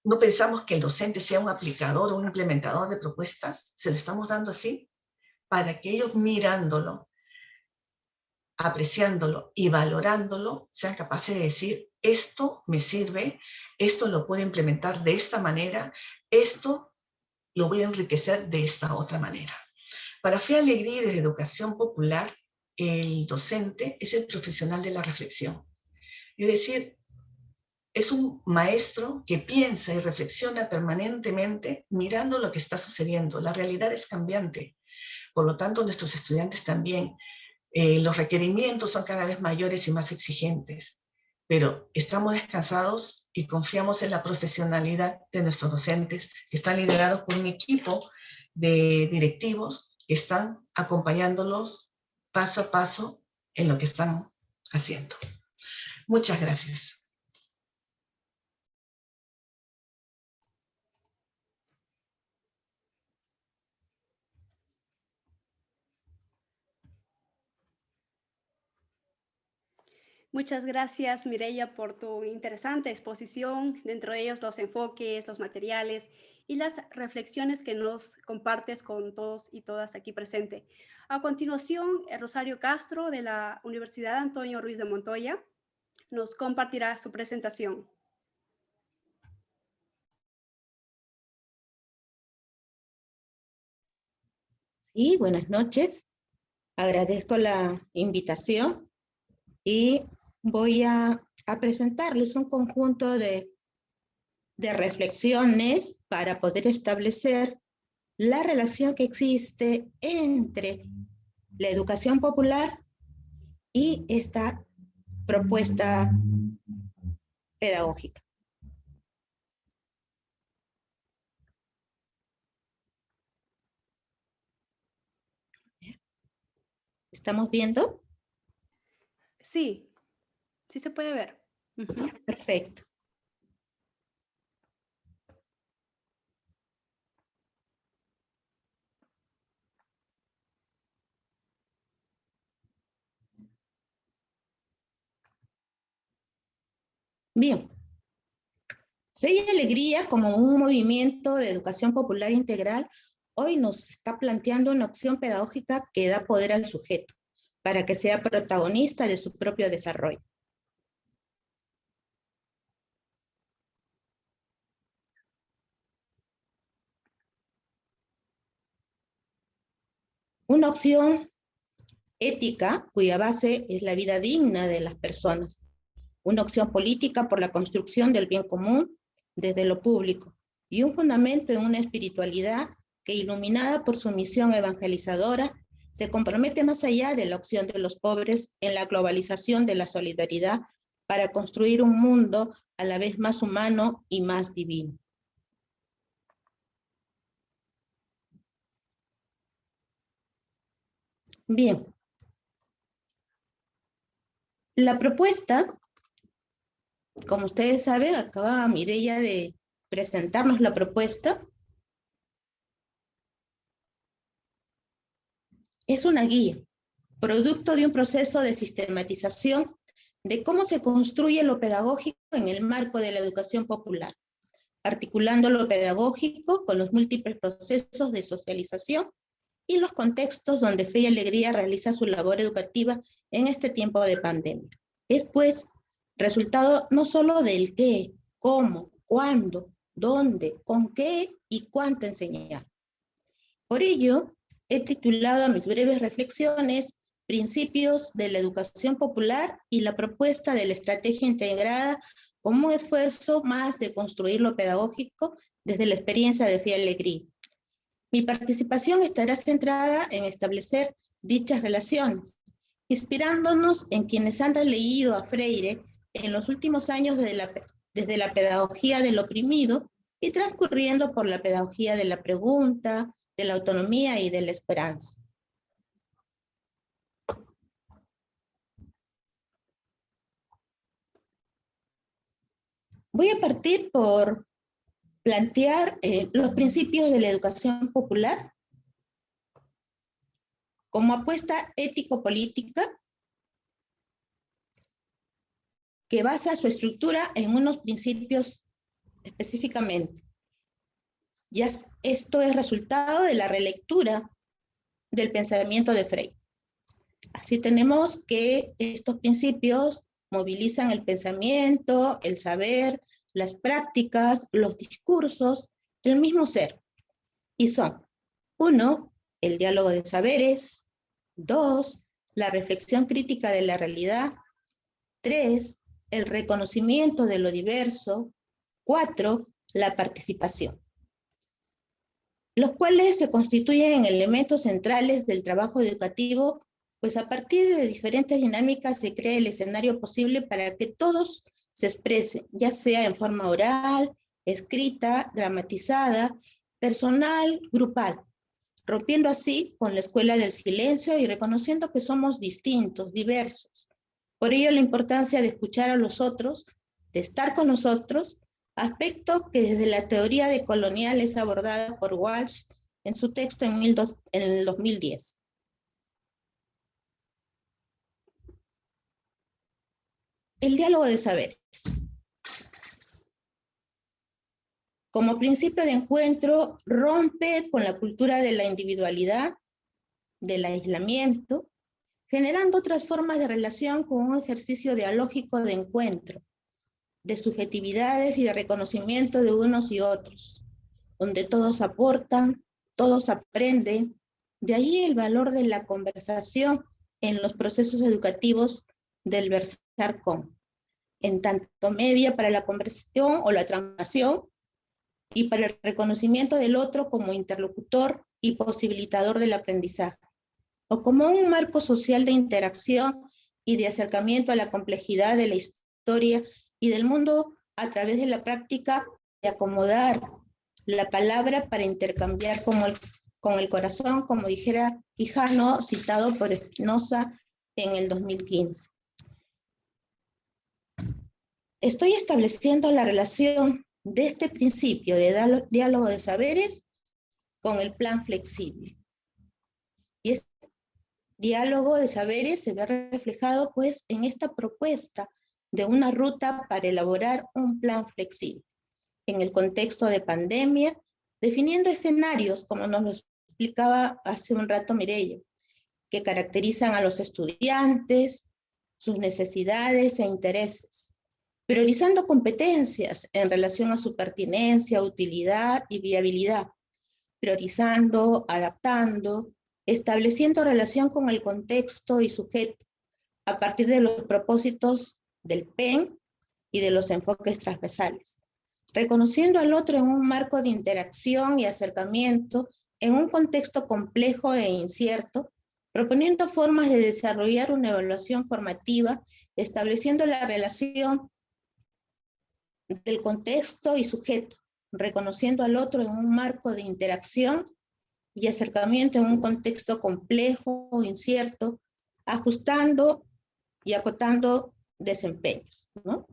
No pensamos que el docente sea un aplicador o un implementador de propuestas, se lo estamos dando así, para que ellos mirándolo, apreciándolo y valorándolo, sean capaces de decir, esto me sirve, esto lo puedo implementar de esta manera, esto lo voy a enriquecer de esta otra manera. Para Fe, Alegría y desde Educación Popular, el docente es el profesional de la reflexión. Es decir, es un maestro que piensa y reflexiona permanentemente mirando lo que está sucediendo. La realidad es cambiante. Por lo tanto, nuestros estudiantes también. Los requerimientos son cada vez mayores y más exigentes, pero estamos descansados y confiamos en la profesionalidad de nuestros docentes, que están liderados por un equipo de directivos que están acompañándolos paso a paso en lo que están haciendo. Muchas gracias. Muchas gracias, Mireia, por tu interesante exposición, dentro de ellos los enfoques, los materiales y las reflexiones que nos compartes con todos y todas aquí presentes. A continuación, Rosario Castro, de la Universidad Antonio Ruiz de Montoya, nos compartirá su presentación. y buenas noches. Agradezco la invitación y voy a presentarles un conjunto de reflexiones para poder establecer la relación que existe entre la educación popular y esta propuesta pedagógica. ¿Estamos viendo? Sí, sí se puede ver. Ujú. Perfecto. Bien. Fe y Alegría, como un movimiento de educación popular integral, hoy nos está planteando una opción pedagógica que da poder al sujeto para que sea protagonista de su propio desarrollo. Una opción ética cuya base es la vida digna de las personas. Una opción política por la construcción del bien común desde lo público y un fundamento en una espiritualidad que, iluminada por su misión evangelizadora, se compromete más allá de la opción de los pobres en la globalización de la solidaridad para construir un mundo a la vez más humano y más divino. Bien. La propuesta, como ustedes saben, acaba Mireia de presentarnos la propuesta. Es una guía, producto de un proceso de sistematización de cómo se construye lo pedagógico en el marco de la educación popular, articulando lo pedagógico con los múltiples procesos de socialización y los contextos donde Fe y Alegría realiza su labor educativa en este tiempo de pandemia. Es, pues, resultado no solo del qué, cómo, cuándo, dónde, con qué y cuánto enseñar. Por ello, he titulado a mis breves reflexiones Principios de la Educación Popular y la propuesta de la estrategia integrada como un esfuerzo más de construir lo pedagógico desde la experiencia de Fe y Alegría. Mi participación estará centrada en establecer dichas relaciones, inspirándonos en quienes han releído a Freire en los últimos años desde la pedagogía del oprimido y transcurriendo por la pedagogía de la pregunta, de la autonomía y de la esperanza. Voy a partir por plantear los principios de la educación popular como apuesta ético-política que basa su estructura en unos principios específicamente. Ya esto es resultado de la relectura del pensamiento de Freire. Así tenemos que estos principios movilizan el pensamiento, el saber, las prácticas, los discursos, el mismo ser. Y son, 1, el diálogo de saberes; 2, la reflexión crítica de la realidad; 3, el reconocimiento de lo diverso; 4, la participación, los cuales se constituyen en elementos centrales del trabajo educativo, pues a partir de diferentes dinámicas se crea el escenario posible para que todos se expresen, ya sea en forma oral, escrita, dramatizada, personal, grupal, rompiendo así con la escuela del silencio y reconociendo que somos distintos, diversos. Por ello la importancia de escuchar a los otros, de estar con nosotros, aspecto que desde la teoría decolonial es abordada por Walsh en su texto en el 2010. El diálogo de saberes. Como principio de encuentro, rompe con la cultura de la individualidad, del aislamiento, generando otras formas de relación con un ejercicio dialógico de encuentro, de subjetividades y de reconocimiento de unos y otros, donde todos aportan, todos aprenden, De ahí el valor de la conversación en los procesos educativos del versar con, en tanto media para la conversación o la transformación y para el reconocimiento del otro como interlocutor y posibilitador del aprendizaje, o como un marco social de interacción y de acercamiento a la complejidad de la historia y del mundo a través de la práctica de acomodar la palabra para intercambiar con el corazón, como dijera Quijano, citado por Spinoza en el 2015. Estoy estableciendo la relación de este principio de diálogo de saberes con el plan flexible. Y este diálogo de saberes se ve reflejado pues en esta propuesta de una ruta para elaborar un plan flexible en el contexto de pandemia, definiendo escenarios, como nos lo explicaba hace un rato Mireia, que caracterizan a los estudiantes, sus necesidades e intereses, priorizando competencias en relación a su pertinencia, utilidad y viabilidad, priorizando, adaptando, estableciendo relación con el contexto y sujeto, a partir de los propósitos del PEN y de los enfoques transversales, reconociendo al otro en un marco de interacción y acercamiento en un contexto complejo e incierto, proponiendo formas de desarrollar una evaluación formativa, estableciendo la relación del contexto y sujeto, reconociendo al otro en un marco de interacción y acercamiento en un contexto complejo, incierto, ajustando y acotando desempeños, ¿no?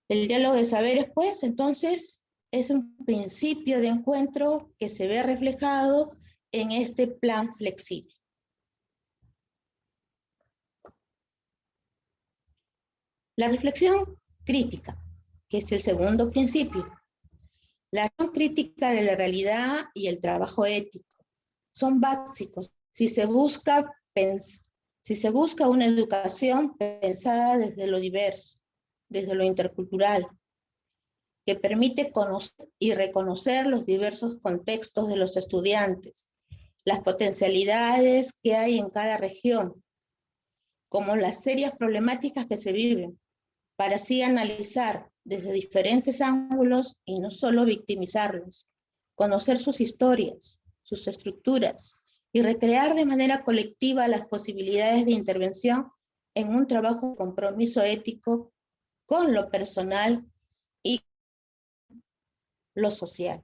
El diálogo de saberes, pues, entonces, es un principio de encuentro que se ve reflejado en este plan flexible. La reflexión crítica, que es el segundo principio. La acción crítica de la realidad y el trabajo ético son básicos si se busca una educación pensada desde lo diverso, desde lo intercultural, que permite conocer y reconocer los diversos contextos de los estudiantes, las potencialidades que hay en cada región, como las serias problemáticas que se viven, para así analizar desde diferentes ángulos y no solo victimizarlos, conocer sus historias, sus estructuras y recrear de manera colectiva las posibilidades de intervención en un trabajo de compromiso ético con lo personal y lo social.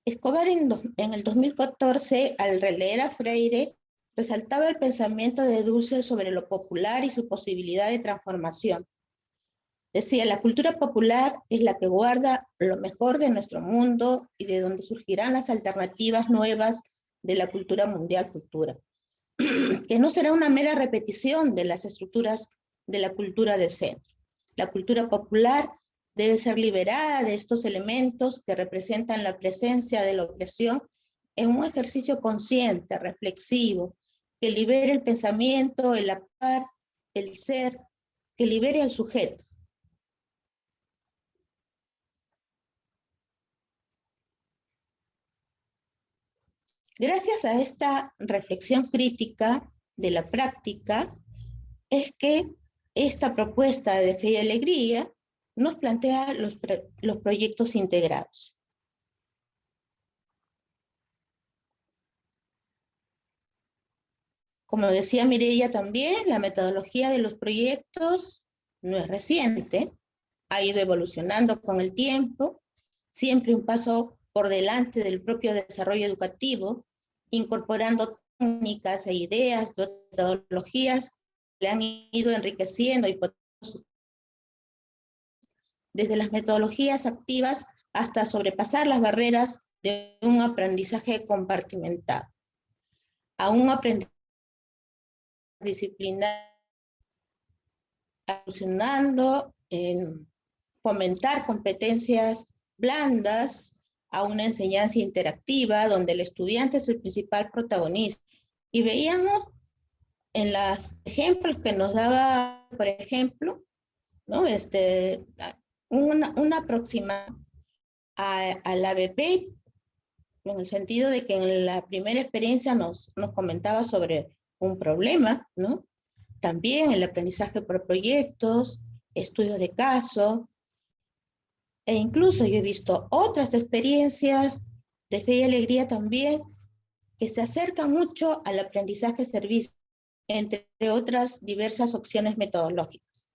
Escobar en el 2014, al releer a Freire, resaltaba el pensamiento de Dussel sobre lo popular y su posibilidad de transformación. Decía, la cultura popular es la que guarda lo mejor de nuestro mundo y de donde surgirán las alternativas nuevas de la cultura mundial futura, que no será una mera repetición de las estructuras de la cultura del centro. La cultura popular debe ser liberada de estos elementos que representan la presencia de la opresión en un ejercicio consciente, reflexivo, que libere el pensamiento, el actuar, el ser, que libere al sujeto. Gracias a esta reflexión crítica de la práctica, es que esta propuesta de Fe y Alegría nos plantea los proyectos integrados. Como decía Mireia también, la metodología de los proyectos no es reciente, ha ido evolucionando con el tiempo, siempre un paso por delante del propio desarrollo educativo, incorporando técnicas e ideas, metodologías que le han ido enriqueciendo y desde las metodologías activas hasta sobrepasar las barreras de un aprendizaje compartimentado, a un aprendizaje disciplinar, evolucionando en fomentar competencias blandas, a una enseñanza interactiva donde el estudiante es el principal protagonista. Y veíamos en los ejemplos que nos daba, por ejemplo, ¿no? Una próxima al ABP en el sentido de que en la primera experiencia nos comentaba sobre un problema, ¿no? También el aprendizaje por proyectos, estudio de caso, e incluso yo he visto otras experiencias de fe y alegría también que se acercan mucho al aprendizaje-servicio, entre otras diversas opciones metodológicas.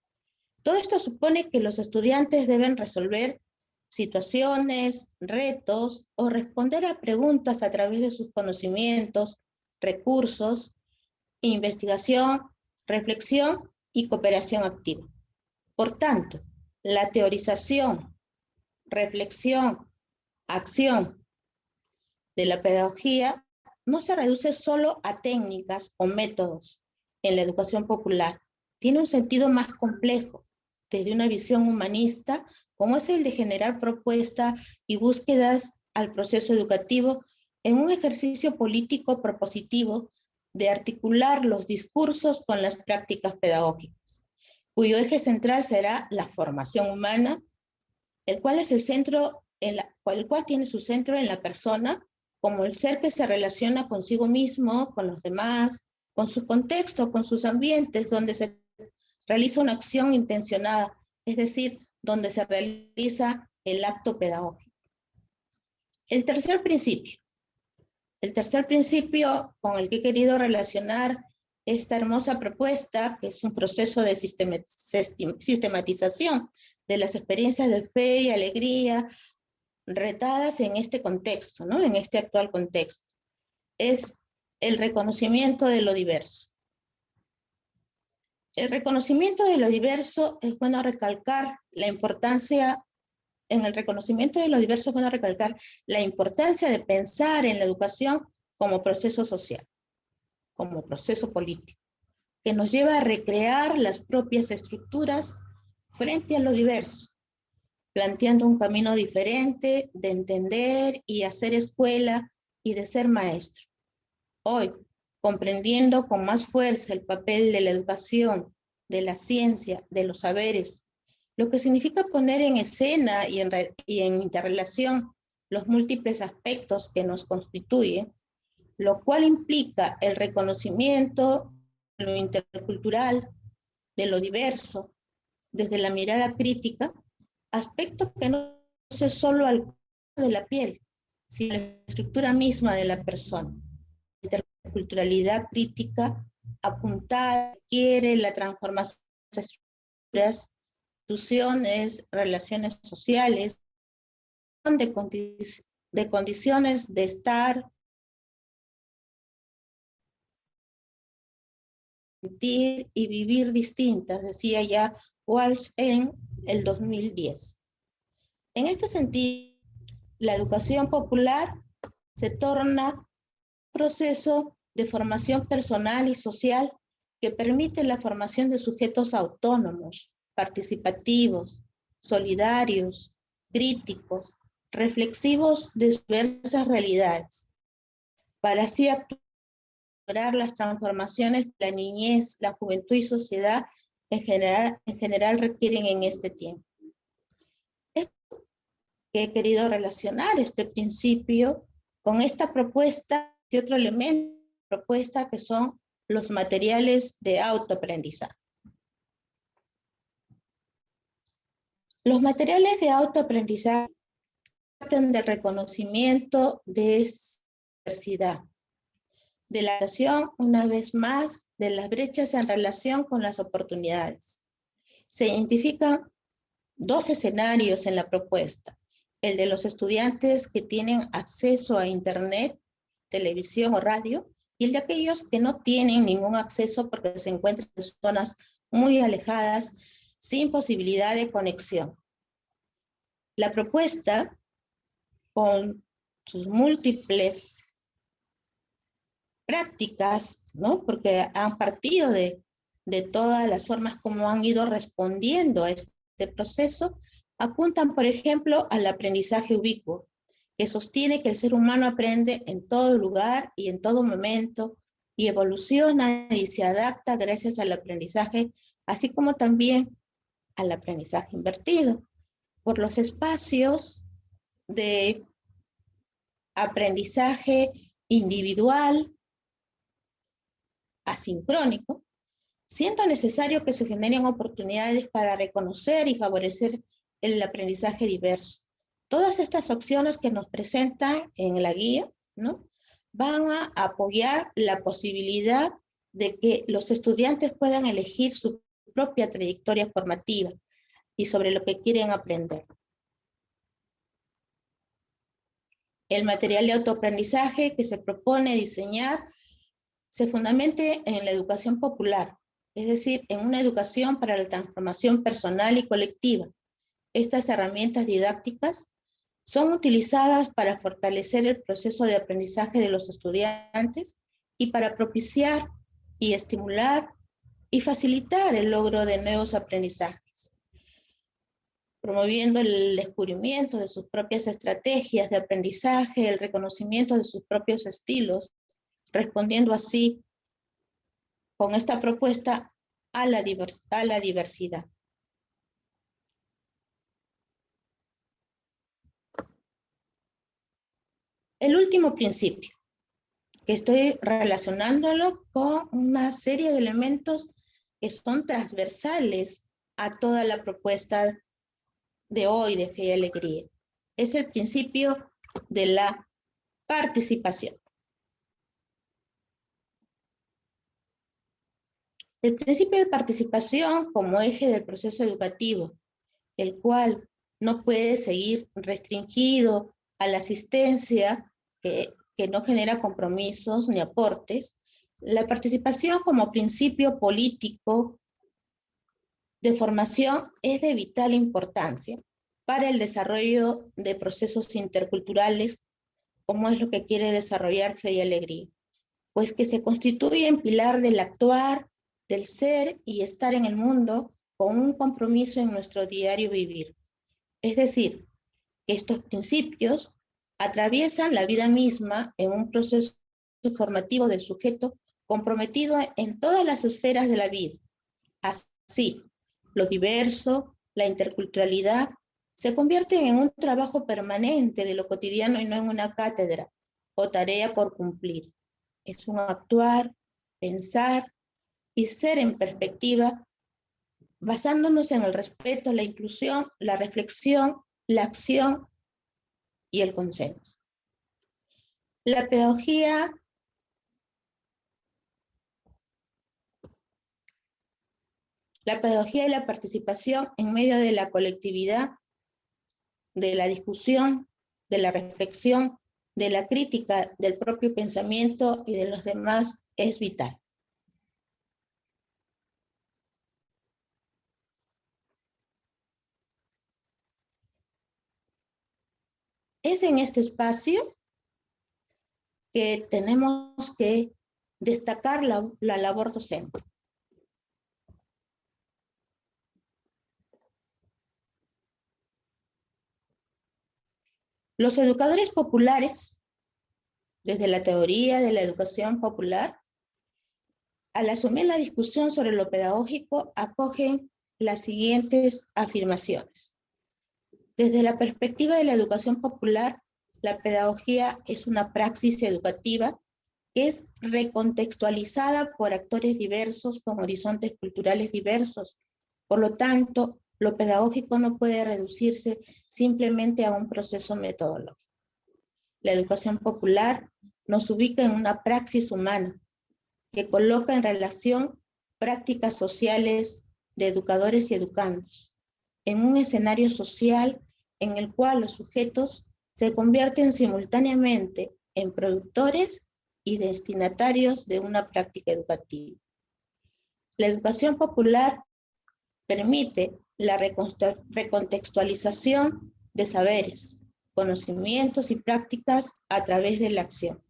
Todo esto supone que los estudiantes deben resolver situaciones, retos o responder a preguntas a través de sus conocimientos, recursos, investigación, reflexión y cooperación activa. Por tanto, la teorización, reflexión, acción de la pedagogía no se reduce solo a técnicas o métodos en la educación popular. Tiene un sentido más complejo, desde una visión humanista, como es el de generar propuestas y búsquedas al proceso educativo en un ejercicio político propositivo de articular los discursos con las prácticas pedagógicas, cuyo eje central será la formación humana, el cual tiene su centro en la persona, como el ser que se relaciona consigo mismo, con los demás, con su contexto, con sus ambientes, donde se realiza una acción intencionada, es decir, donde se realiza el acto pedagógico. El tercer principio con el que he querido relacionar esta hermosa propuesta, que es un proceso de sistematización de las experiencias de fe y alegría retadas en este contexto, ¿no? En este actual contexto, es el reconocimiento de lo diverso. El reconocimiento de lo diverso es bueno recalcar la importancia, en el reconocimiento de lo diverso es bueno recalcar la importancia de pensar en la educación como proceso social, como proceso político, que nos lleva a recrear las propias estructuras frente a lo diverso, planteando un camino diferente de entender y hacer escuela y de ser maestro. Hoy, comprendiendo con más fuerza el papel de la educación, de la ciencia, de los saberes, lo que significa poner en escena y en interrelación los múltiples aspectos que nos constituyen, lo cual implica el reconocimiento de lo intercultural, de lo diverso, desde la mirada crítica, aspectos que no es solo al de la piel, sino la estructura misma de la persona. La interculturalidad crítica apuntada quiere la transformación de estructuras, instituciones, relaciones sociales, de condiciones de estar, sentir y vivir distintas, decía ya Walsh en el 2010. En este sentido, la educación popular se torna un proceso de formación personal y social que permite la formación de sujetos autónomos, participativos, solidarios, críticos, reflexivos de diversas realidades, para así lograr las transformaciones que la niñez, la juventud y sociedad en general requieren en este tiempo. Es que he querido relacionar este principio con esta propuesta y otro elemento de la propuesta que son los materiales de autoaprendizaje. Los materiales de autoaprendizaje parten del reconocimiento de esa diversidad, de la acción, una vez más, de las brechas en relación con las oportunidades. Se identifican dos escenarios en la propuesta: el de los estudiantes que tienen acceso a internet, televisión o radio, y el de aquellos que no tienen ningún acceso porque se encuentran en zonas muy alejadas, sin posibilidad de conexión. La propuesta, con sus múltiples prácticas, ¿no? Porque han partido de todas las formas como han ido respondiendo a este proceso, apuntan, por ejemplo, al aprendizaje ubicuo, que sostiene que el ser humano aprende en todo lugar y en todo momento, y evoluciona y se adapta gracias al aprendizaje, así como también al aprendizaje invertido, por los espacios de aprendizaje individual, asincrónico, siendo necesario que se generen oportunidades para reconocer y favorecer el aprendizaje diverso. Todas estas opciones que nos presentan en la guía, ¿no?, van a apoyar la posibilidad de que los estudiantes puedan elegir su propia trayectoria formativa y sobre lo que quieren aprender. El material de autoaprendizaje que se propone diseñar se fundamente en la educación popular, es decir, en una educación para la transformación personal y colectiva. Estas herramientas didácticas son utilizadas para fortalecer el proceso de aprendizaje de los estudiantes y para propiciar y estimular y facilitar el logro de nuevos aprendizajes, promoviendo el descubrimiento de sus propias estrategias de aprendizaje, el reconocimiento de sus propios estilos, respondiendo así con esta propuesta a la diversidad. El último principio, que estoy relacionándolo con una serie de elementos que son transversales a toda la propuesta de hoy de Fe y Alegría, es el principio de la participación. El principio de participación como eje del proceso educativo, el cual no puede seguir restringido a la asistencia que no genera compromisos ni aportes. La participación como principio político de formación es de vital importancia para el desarrollo de procesos interculturales, como es lo que quiere desarrollar Fe y Alegría, pues que se constituye en pilar del actuar, del ser y estar en el mundo con un compromiso en nuestro diario vivir. Es decir, que estos principios atraviesan la vida misma en un proceso formativo del sujeto comprometido en todas las esferas de la vida. Así, lo diverso, la interculturalidad, se convierten en un trabajo permanente de lo cotidiano y no en una cátedra o tarea por cumplir. Es un actuar, pensar y ser en perspectiva, basándonos en el respeto, la inclusión, la reflexión, la acción y el consenso. La pedagogía y la participación en medio de la colectividad, de la discusión, de la reflexión, de la crítica del propio pensamiento y de los demás es vital. Es en este espacio que tenemos que destacar la labor docente. Los educadores populares, desde la teoría de la educación popular, al asumir la discusión sobre lo pedagógico, acogen las siguientes afirmaciones. Desde la perspectiva de la educación popular, la pedagogía es una praxis educativa que es recontextualizada por actores diversos con horizontes culturales diversos. Por lo tanto, lo pedagógico no puede reducirse simplemente a un proceso metodológico. La educación popular nos ubica en una praxis humana que coloca en relación prácticas sociales de educadores y educandos, en un escenario social en el cual los sujetos se convierten simultáneamente en productores y destinatarios de una práctica educativa. La educación popular permite la recontextualización de saberes, conocimientos y prácticas a través de la acción,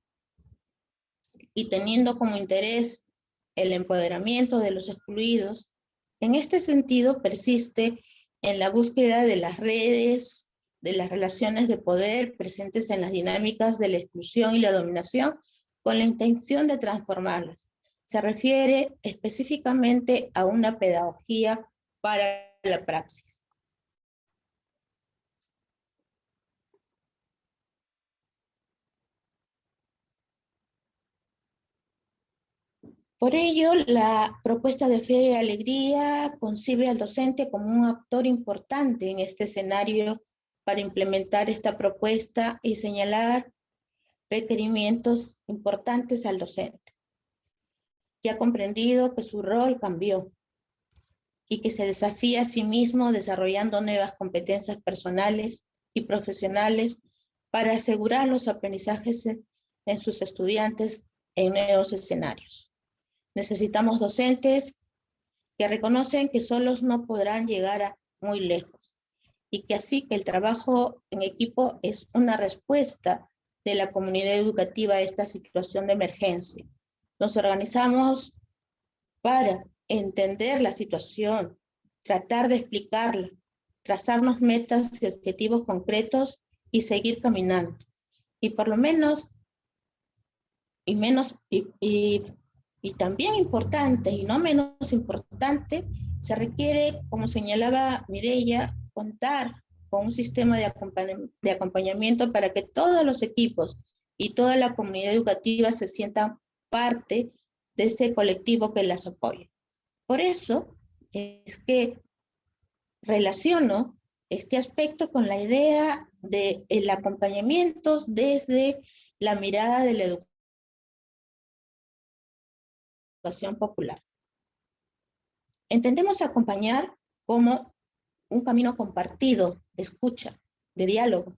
y teniendo como interés el empoderamiento de los excluidos. En este sentido, persiste en la búsqueda de las redes, de las relaciones de poder presentes en las dinámicas de la exclusión y la dominación, con la intención de transformarlas. Se refiere específicamente a una pedagogía para la praxis. Por ello, la propuesta de Fe y Alegría concibe al docente como un actor importante en este escenario para implementar esta propuesta y señalar requerimientos importantes al docente, que ha comprendido que su rol cambió y que se desafía a sí mismo desarrollando nuevas competencias personales y profesionales para asegurar los aprendizajes en sus estudiantes en nuevos escenarios. Necesitamos docentes que reconocen que solos no podrán llegar muy lejos y que así que el trabajo en equipo es una respuesta de la comunidad educativa a esta situación de emergencia. Nos organizamos para entender la situación, tratar de explicarla, trazarnos metas y objetivos concretos y seguir caminando. Y por lo menos, y también importante, y no menos importante, se requiere, como señalaba Mireya, contar con un sistema de acompañamiento para que todos los equipos y toda la comunidad educativa se sientan parte de ese colectivo que las apoya. Por eso es que relaciono este aspecto con la idea del acompañamiento desde la mirada de la educación popular. Entendemos acompañar como un camino compartido de escucha, de diálogo,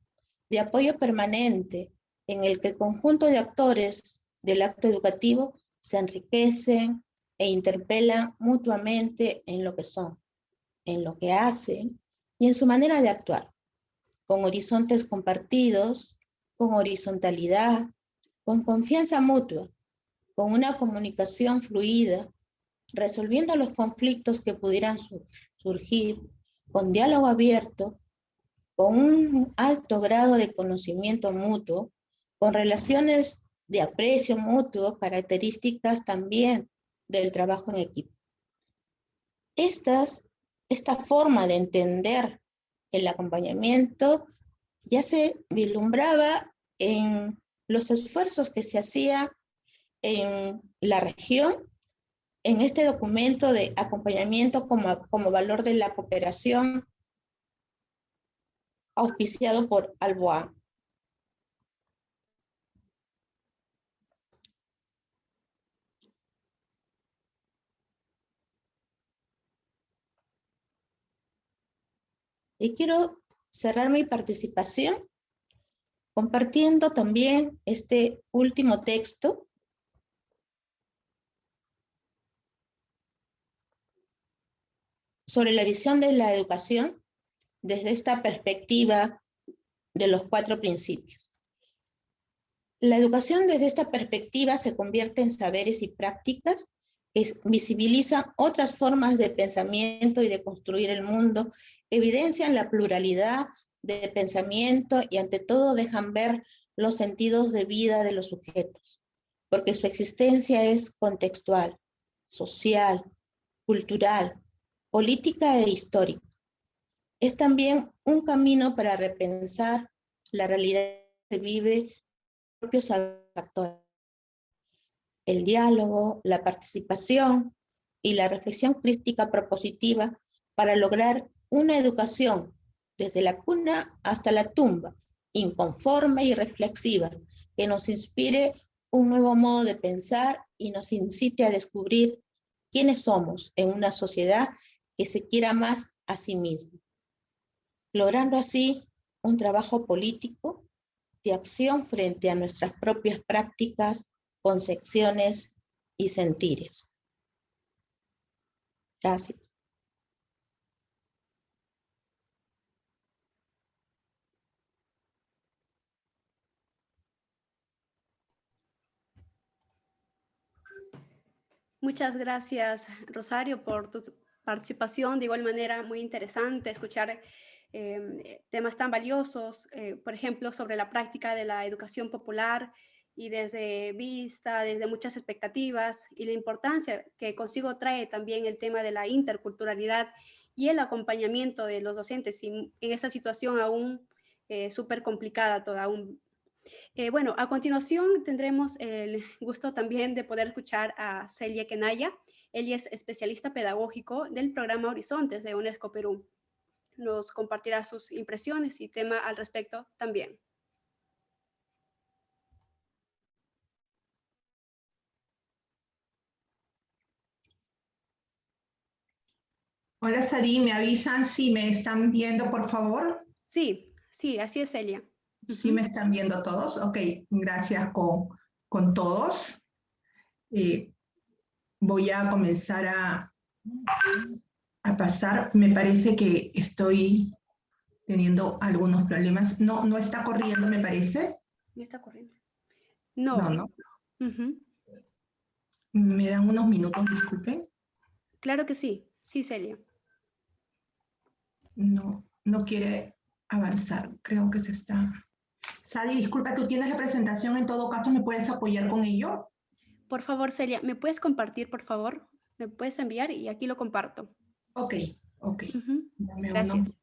de apoyo permanente, en el que el conjunto de actores del acto educativo se enriquecen e interpelan mutuamente en lo que son, en lo que hacen y en su manera de actuar, con horizontes compartidos, con horizontalidad, con confianza mutua, con una comunicación fluida, resolviendo los conflictos que pudieran surgir, con diálogo abierto, con un alto grado de conocimiento mutuo, con relaciones de aprecio mutuo, características también del trabajo en equipo. Esta forma de entender el acompañamiento ya se vislumbraba en los esfuerzos que se hacían en la región, en este documento de acompañamiento como valor de la cooperación auspiciado por Alboa. Y quiero cerrar mi participación compartiendo también este último texto sobre la visión de la educación desde esta perspectiva de los 4 principios. La educación desde esta perspectiva se convierte en saberes y prácticas que visibilizan otras formas de pensamiento y de construir el mundo, evidencian la pluralidad de pensamiento y ante todo dejan ver los sentidos de vida de los sujetos, porque su existencia es contextual, social, cultural, política e histórica. Es también un camino para repensar la realidad que vive propios actores. El diálogo, la participación y la reflexión crítica propositiva para lograr una educación desde la cuna hasta la tumba, inconforme y reflexiva, que nos inspire un nuevo modo de pensar y nos incite a descubrir quiénes somos en una sociedad que se quiera más a sí misma, logrando así un trabajo político de acción frente a nuestras propias prácticas, concepciones y sentires. Gracias. Muchas gracias, Rosario, por tu participación. De igual manera, muy interesante escuchar temas tan valiosos, por ejemplo, sobre la práctica de la educación popular y desde muchas expectativas y la importancia que consigo trae también el tema de la interculturalidad y el acompañamiento de los docentes en esta situación aún súper complicada, aún Bueno, a continuación tendremos el gusto también de poder escuchar a Celia Kenaya. Ella es especialista pedagógico del programa Horizontes de UNESCO Perú. Nos compartirá sus impresiones y tema al respecto también. Hola, Sadi, ¿me avisan si me están viendo, por favor? Sí, sí, así es, Celia. ¿Sí me están viendo todos? Ok, gracias con todos. Voy a comenzar a pasar. Me parece que estoy teniendo algunos problemas. No está corriendo, me parece. ¿No está corriendo? No. No. ¿Me dan unos minutos, disculpen? Claro que sí. Sí, Celia. No quiere avanzar. Creo que se está... Sadi, disculpa, ¿tú tienes la presentación? En todo caso, ¿me puedes apoyar con ello? Por favor, Celia, ¿me puedes compartir, por favor? ¿Me puedes enviar? Y aquí lo comparto. Ok. Dame Gracias.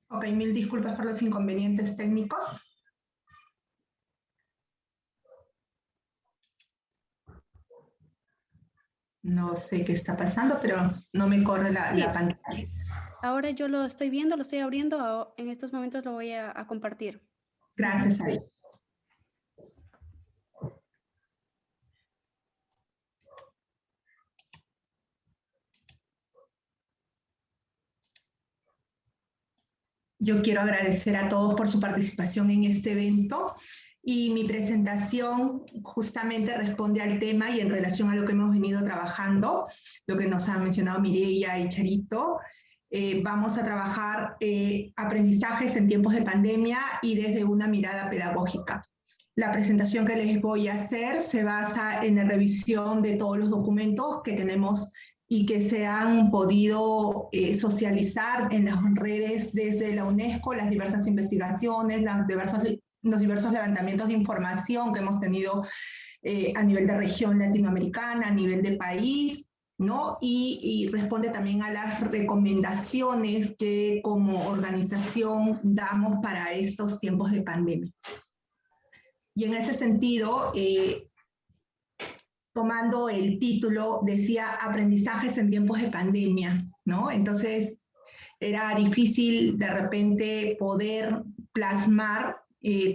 Ok, mil disculpas por los inconvenientes técnicos. No sé qué está pasando, pero no me corre la pantalla. Ahora yo lo estoy viendo, lo estoy abriendo. En estos momentos lo voy a compartir. Gracias, Ari. Yo quiero agradecer a todos por su participación en este evento y mi presentación justamente responde al tema y en relación a lo que hemos venido trabajando, lo que nos han mencionado Mireia y Charito. Vamos a trabajar aprendizajes en tiempos de pandemia y desde una mirada pedagógica. La presentación que les voy a hacer se basa en la revisión de todos los documentos que tenemos y que se han podido socializar en las redes desde la UNESCO, las diversas investigaciones, los diversos levantamientos de información que hemos tenido a nivel de región latinoamericana, a nivel de país, ¿no? Y responde también a las recomendaciones que como organización damos para estos tiempos de pandemia. Y en ese sentido, tomando el título, decía aprendizajes en tiempos de pandemia, ¿no? Entonces, era difícil de repente poder plasmar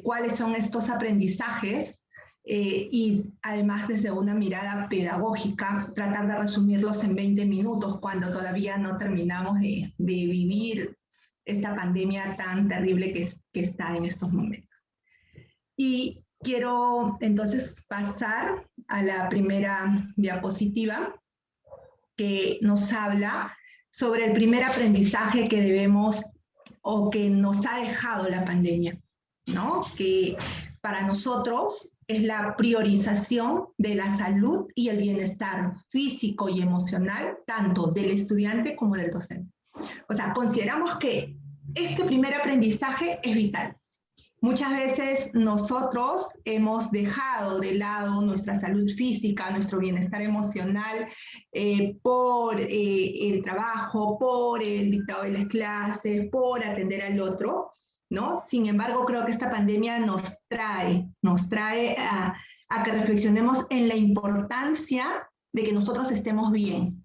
cuáles son estos aprendizajes y además desde una mirada pedagógica, tratar de resumirlos en 20 minutos cuando todavía no terminamos de vivir esta pandemia tan terrible que está en estos momentos. Y quiero entonces pasar a la primera diapositiva que nos habla sobre el primer aprendizaje que debemos o que nos ha dejado la pandemia, ¿no? Que para nosotros es la priorización de la salud y el bienestar físico y emocional, tanto del estudiante como del docente. O sea, consideramos que este primer aprendizaje es vital. Muchas veces nosotros hemos dejado de lado nuestra salud física, nuestro bienestar emocional por el trabajo, por el dictado de las clases, por atender al otro, ¿no? Sin embargo, creo que esta pandemia nos trae a que reflexionemos en la importancia de que nosotros estemos bien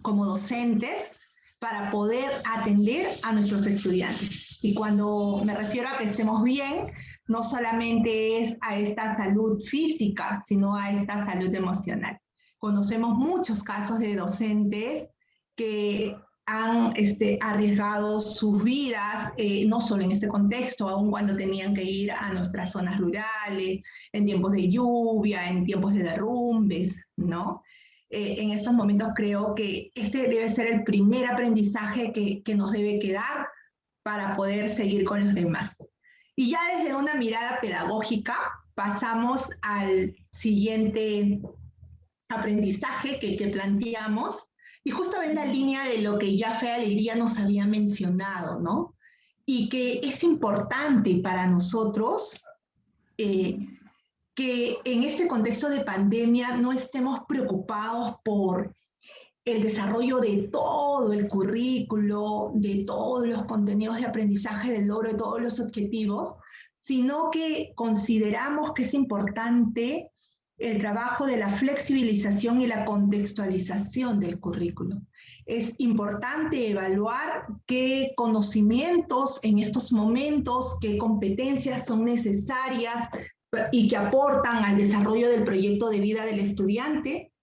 como docentes para poder atender a nuestros estudiantes. Y cuando me refiero a que estemos bien, no solamente es a esta salud física, sino a esta salud emocional. conocemos muchos casos de docentes que han arriesgado sus vidas, no solo en este contexto, aun cuando tenían que ir a nuestras zonas rurales, en tiempos de lluvia, en tiempos de derrumbes, ¿no? En estos momentos creo que este debe ser el primer aprendizaje que nos debe quedar para poder seguir con los demás. Y ya desde una mirada pedagógica pasamos al siguiente aprendizaje que planteamos, y justo en la línea de lo ya Fe Alegría nos había mencionado, ¿no? Y que es importante para nosotros que en este contexto de pandemia no estemos preocupados por el desarrollo de todo el currículo, de todos los contenidos de aprendizaje, del logro de todos los objetivos, sino que consideramos que es importante el trabajo de la flexibilización y la contextualización del currículo. Es importante evaluar qué conocimientos en estos momentos, qué competencias son necesarias y que aportan al desarrollo del proyecto de vida del estudiante.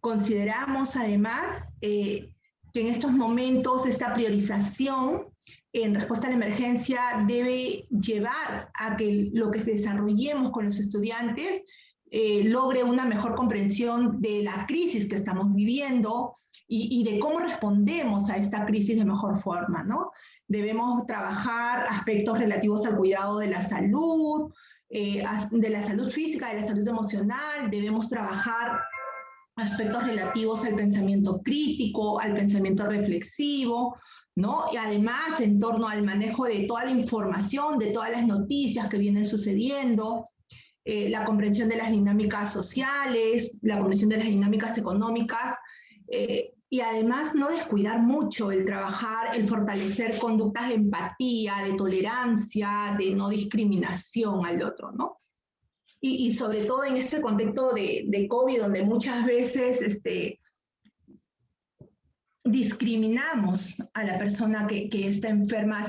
Consideramos además que en estos momentos esta priorización en respuesta a la emergencia debe llevar a que lo que desarrollemos con los estudiantes logre una mejor comprensión de la crisis que estamos viviendo y de cómo respondemos a esta crisis de mejor forma, ¿no? Debemos trabajar aspectos relativos al cuidado de la salud física, de la salud emocional, debemos trabajar aspectos relativos al pensamiento crítico, al pensamiento reflexivo, ¿no? Y además en torno al manejo de toda la información, de todas las noticias que vienen sucediendo, la comprensión de las dinámicas sociales, la comprensión de las dinámicas económicas, y además no descuidar mucho el trabajar, el fortalecer conductas de empatía, de tolerancia, de no discriminación al otro, ¿no? Y sobre todo en este contexto de COVID, donde muchas veces discriminamos a la persona que está enferma,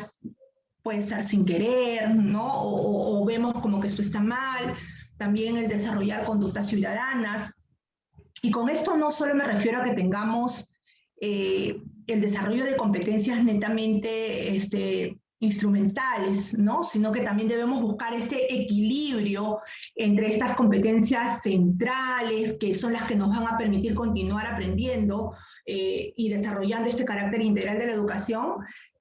puede ser sin querer, ¿no? O vemos como que esto está mal, también el desarrollar conductas ciudadanas. Y con esto no solo me refiero a que tengamos el desarrollo de competencias netamente instrumentales, ¿no? Sino que también debemos buscar este equilibrio entre estas competencias centrales, que son las que nos van a permitir continuar aprendiendo y desarrollando este carácter integral de la educación,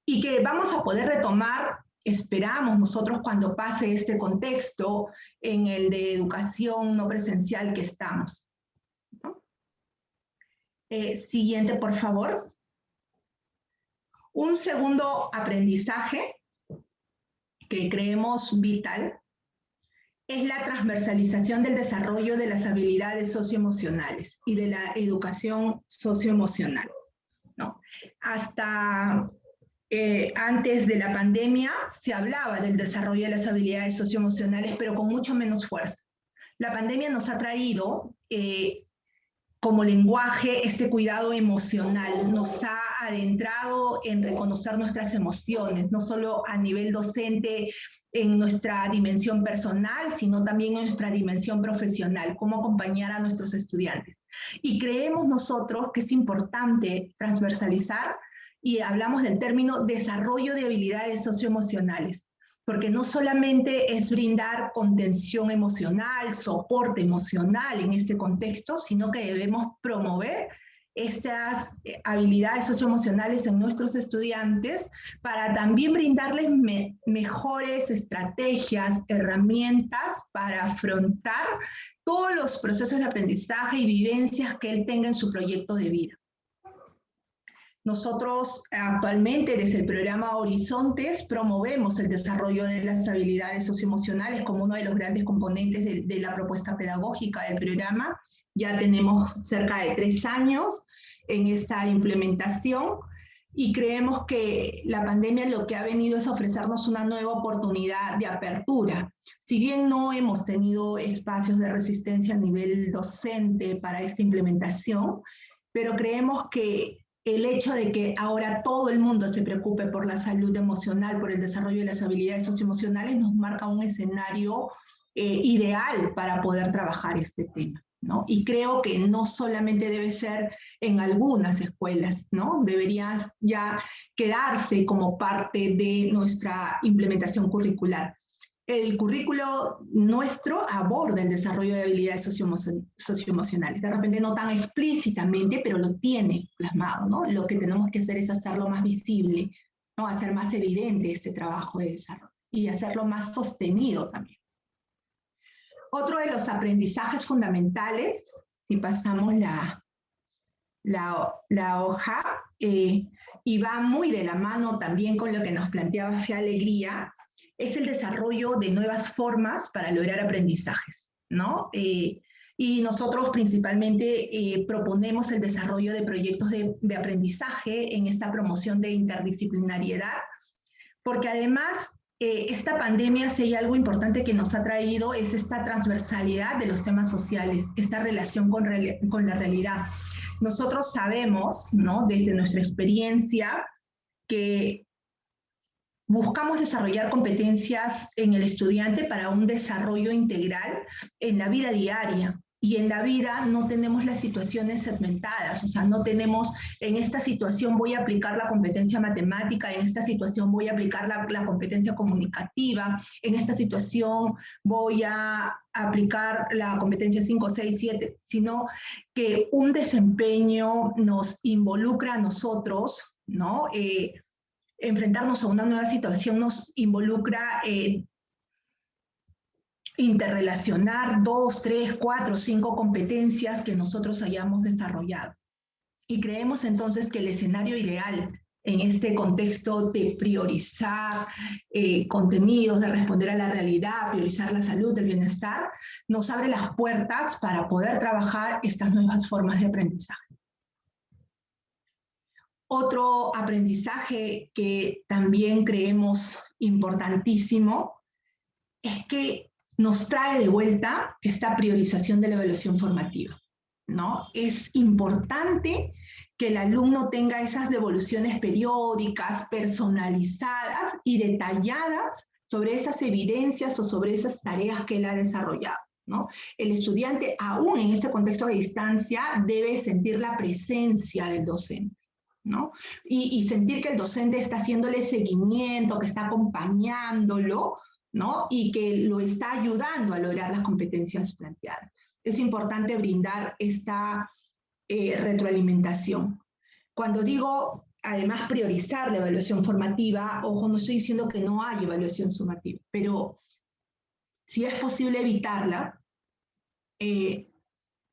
y que vamos a poder retomar, esperamos nosotros, cuando pase este contexto en el de educación no presencial que estamos, ¿no? Siguiente, por favor. Un segundo aprendizaje que creemos vital es la transversalización del desarrollo de las habilidades socioemocionales y de la educación socioemocional, ¿no? Hasta antes de la pandemia se hablaba del desarrollo de las habilidades socioemocionales, pero con mucho menos fuerza. La pandemia nos ha traído como lenguaje este cuidado emocional, nos ha adentrado en reconocer nuestras emociones, no solo a nivel docente en nuestra dimensión personal, sino también en nuestra dimensión profesional, cómo acompañar a nuestros estudiantes. Y creemos nosotros que es importante transversalizar, y hablamos del término desarrollo de habilidades socioemocionales, porque no solamente es brindar contención emocional, soporte emocional en este contexto, sino que debemos promover estas habilidades socioemocionales en nuestros estudiantes para también brindarles mejores estrategias, herramientas para afrontar todos los procesos de aprendizaje y vivencias que él tenga en su proyecto de vida. Nosotros actualmente desde el programa Horizontes promovemos el desarrollo de las habilidades socioemocionales como uno de los grandes componentes de la propuesta pedagógica del programa. Ya tenemos cerca de 3 años en esta implementación y creemos que la pandemia lo que ha venido es ofrecernos una nueva oportunidad de apertura. Si bien no hemos tenido espacios de resistencia a nivel docente para esta implementación, pero creemos que el hecho de que ahora todo el mundo se preocupe por la salud emocional, por el desarrollo de las habilidades socioemocionales, nos marca un escenario ideal para poder trabajar este tema. ¿no? Y creo que no solamente debe ser en algunas escuelas, ¿no? Debería ya quedarse como parte de nuestra implementación curricular. El currículo nuestro aborda el desarrollo de habilidades socioemocionales. De repente no tan explícitamente, pero lo tiene plasmado, ¿no? Lo que tenemos que hacer es hacerlo más visible, ¿no? Hacer más evidente este trabajo de desarrollo y hacerlo más sostenido también. Otro de los aprendizajes fundamentales, si pasamos la hoja, y va muy de la mano también con lo que nos planteaba Fe Alegría, es el desarrollo de nuevas formas para lograr aprendizajes, ¿no? Y nosotros principalmente proponemos el desarrollo de proyectos de aprendizaje en esta promoción de interdisciplinariedad, porque además esta pandemia, si hay algo importante que nos ha traído, es esta transversalidad de los temas sociales, esta relación con la realidad. Nosotros sabemos, ¿no?, desde nuestra experiencia, que buscamos desarrollar competencias en el estudiante para un desarrollo integral en la vida diaria. Y en la vida no tenemos las situaciones segmentadas, o sea, no tenemos, en esta situación voy a aplicar la competencia matemática, en esta situación voy a aplicar la competencia comunicativa, en esta situación voy a aplicar la competencia 5, 6, 7, sino que un desempeño nos involucra a nosotros, ¿no? Enfrentarnos a una nueva situación nos involucra interrelacionar 2, 3, 4, 5 competencias que nosotros hayamos desarrollado. Y creemos entonces que el escenario ideal en este contexto de priorizar contenidos, de responder a la realidad, priorizar la salud, el bienestar, nos abre las puertas para poder trabajar estas nuevas formas de aprendizaje. Otro aprendizaje que también creemos importantísimo es que nos trae de vuelta esta priorización de la evaluación formativa, ¿no? Es importante que el alumno tenga esas devoluciones periódicas, personalizadas y detalladas sobre esas evidencias o sobre esas tareas que él ha desarrollado, ¿no? El estudiante, aún en este contexto de distancia, debe sentir la presencia del docente, ¿no? Y sentir que el docente está haciéndole seguimiento, que está acompañándolo, ¿no? Y que lo está ayudando a lograr las competencias planteadas. Es importante brindar esta retroalimentación. Cuando digo, además, priorizar la evaluación formativa, ojo, no estoy diciendo que no hay evaluación sumativa, pero si es posible evitarla,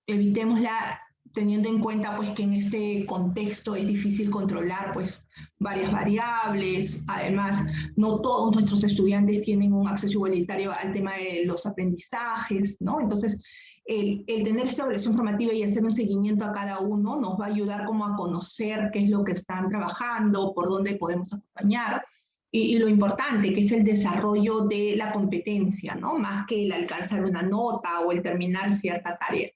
evitémosla teniendo en cuenta pues que en este contexto es difícil controlar pues varias variables. Además, no todos nuestros estudiantes tienen un acceso igualitario al tema de los aprendizajes, ¿no? Entonces, el tener esta evaluación formativa y hacer un seguimiento a cada uno nos va a ayudar como a conocer qué es lo que están trabajando, por dónde podemos acompañar, y lo importante que es el desarrollo de la competencia, ¿no? Más que el alcanzar una nota o el terminar cierta tarea.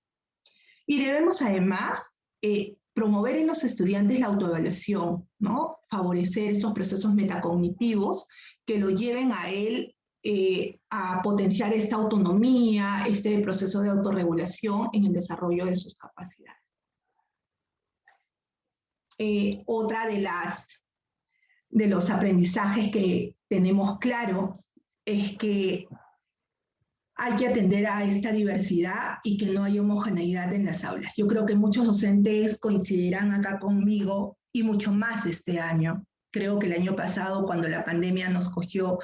Y debemos además promover en los estudiantes la autoevaluación, ¿no? Favorecer esos procesos metacognitivos que lo lleven a él a potenciar esta autonomía, este proceso de autorregulación en el desarrollo de sus capacidades. Otra de los aprendizajes que tenemos claro es que hay que atender a esta diversidad y que no hay homogeneidad en las aulas. Yo creo que muchos docentes coincidirán acá conmigo, y mucho más este año. Creo que el año pasado, cuando la pandemia nos cogió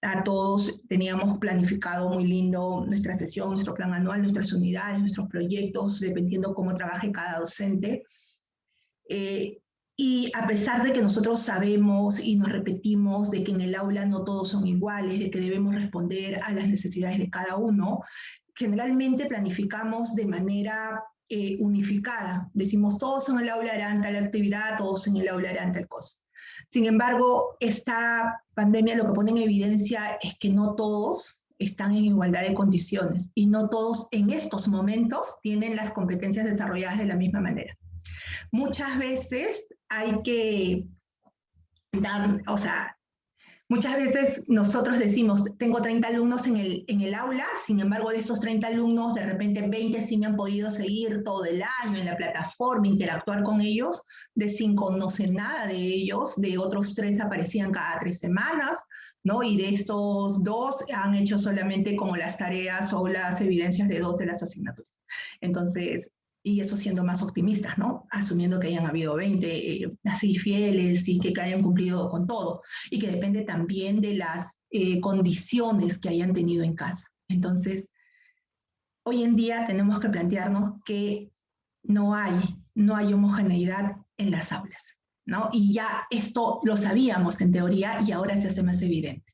a todos, teníamos planificado muy lindo nuestra sesión, nuestro plan anual, nuestras unidades, nuestros proyectos, dependiendo cómo trabaje cada docente. Y a pesar de que nosotros sabemos y nos repetimos de que en el aula no todos son iguales, de que debemos responder a las necesidades de cada uno, generalmente planificamos de manera unificada. Decimos, todos en el aula harán tal actividad, todos en el aula harán tal cosa. Sin embargo, esta pandemia lo que pone en evidencia es que no todos están en igualdad de condiciones y no todos en estos momentos tienen las competencias desarrolladas de la misma manera. Muchas veces hay que dar, o sea, Muchas veces nosotros decimos, tengo 30 alumnos en el aula, sin embargo de esos 30 alumnos, de repente 20 sí me han podido seguir todo el año en la plataforma, interactuar con ellos, de 5 no sé nada de ellos, de otros 3 aparecían cada 3 semanas, ¿no? Y de estos 2 han hecho solamente como las tareas o las evidencias de 2 de las asignaturas. Entonces, y eso siendo más optimistas, ¿no? Asumiendo que hayan habido 20 así fieles y que hayan cumplido con todo. Y que depende también de las condiciones que hayan tenido en casa. Entonces, hoy en día tenemos que plantearnos que no hay homogeneidad en las aulas, ¿no? Y ya esto lo sabíamos en teoría y ahora se hace más evidente.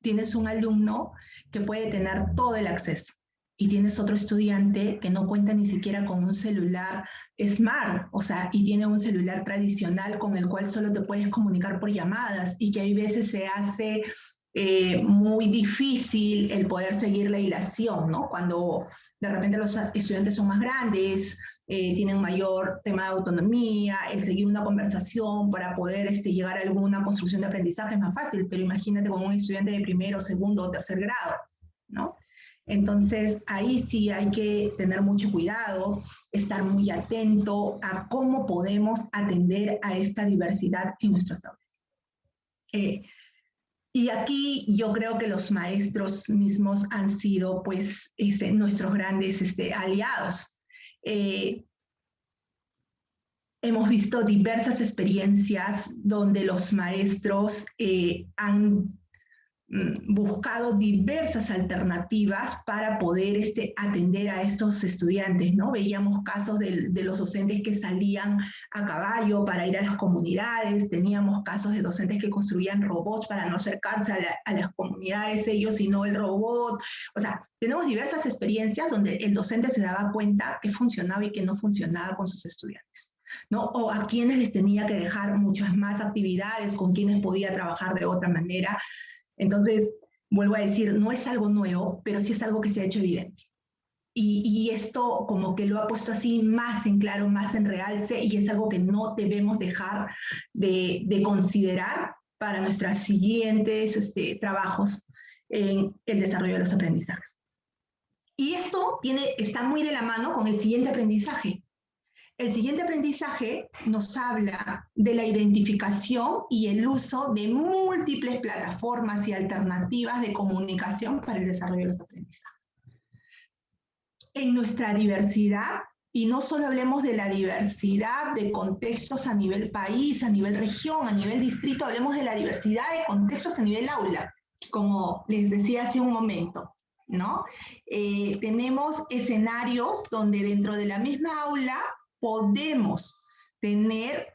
Tienes un alumno que puede tener todo el acceso, y tienes otro estudiante que no cuenta ni siquiera con un celular smart, o sea, y tiene un celular tradicional con el cual solo te puedes comunicar por llamadas y que hay veces se hace muy difícil el poder seguir la hilación, ¿no? Cuando de repente los estudiantes son más grandes, tienen mayor tema de autonomía, el seguir una conversación para poder llegar a alguna construcción de aprendizaje es más fácil, pero imagínate con un estudiante de primero, segundo o tercer grado, ¿no? Entonces, ahí sí hay que tener mucho cuidado, estar muy atento a cómo podemos atender a esta diversidad en nuestras aulas. Y aquí yo creo que los maestros mismos han sido, pues, nuestros grandes aliados. Hemos visto diversas experiencias donde los maestros han buscado diversas alternativas para poder atender a estos estudiantes, ¿no? Veíamos casos de los docentes que salían a caballo para ir a las comunidades, teníamos casos de docentes que construían robots para no acercarse a las comunidades ellos, sino el robot. O sea, tenemos diversas experiencias donde el docente se daba cuenta que funcionaba y que no funcionaba con sus estudiantes, ¿no? O a quienes les tenía que dejar muchas más actividades, con quienes podía trabajar de otra manera. Entonces, vuelvo a decir, no es algo nuevo, pero sí es algo que se ha hecho evidente. Y esto como que lo ha puesto así más en claro, más en realce, y es algo que no debemos dejar de considerar para nuestros siguientes trabajos en el desarrollo de los aprendizajes. Y esto está muy de la mano con el siguiente aprendizaje. El siguiente aprendizaje nos habla de la identificación y el uso de múltiples plataformas y alternativas de comunicación para el desarrollo de los aprendizajes. En nuestra diversidad, y no solo hablemos de la diversidad de contextos a nivel país, a nivel región, a nivel distrito, hablemos de la diversidad de contextos a nivel aula, como les decía hace un momento, ¿no? Tenemos escenarios donde dentro de la misma aula podemos tener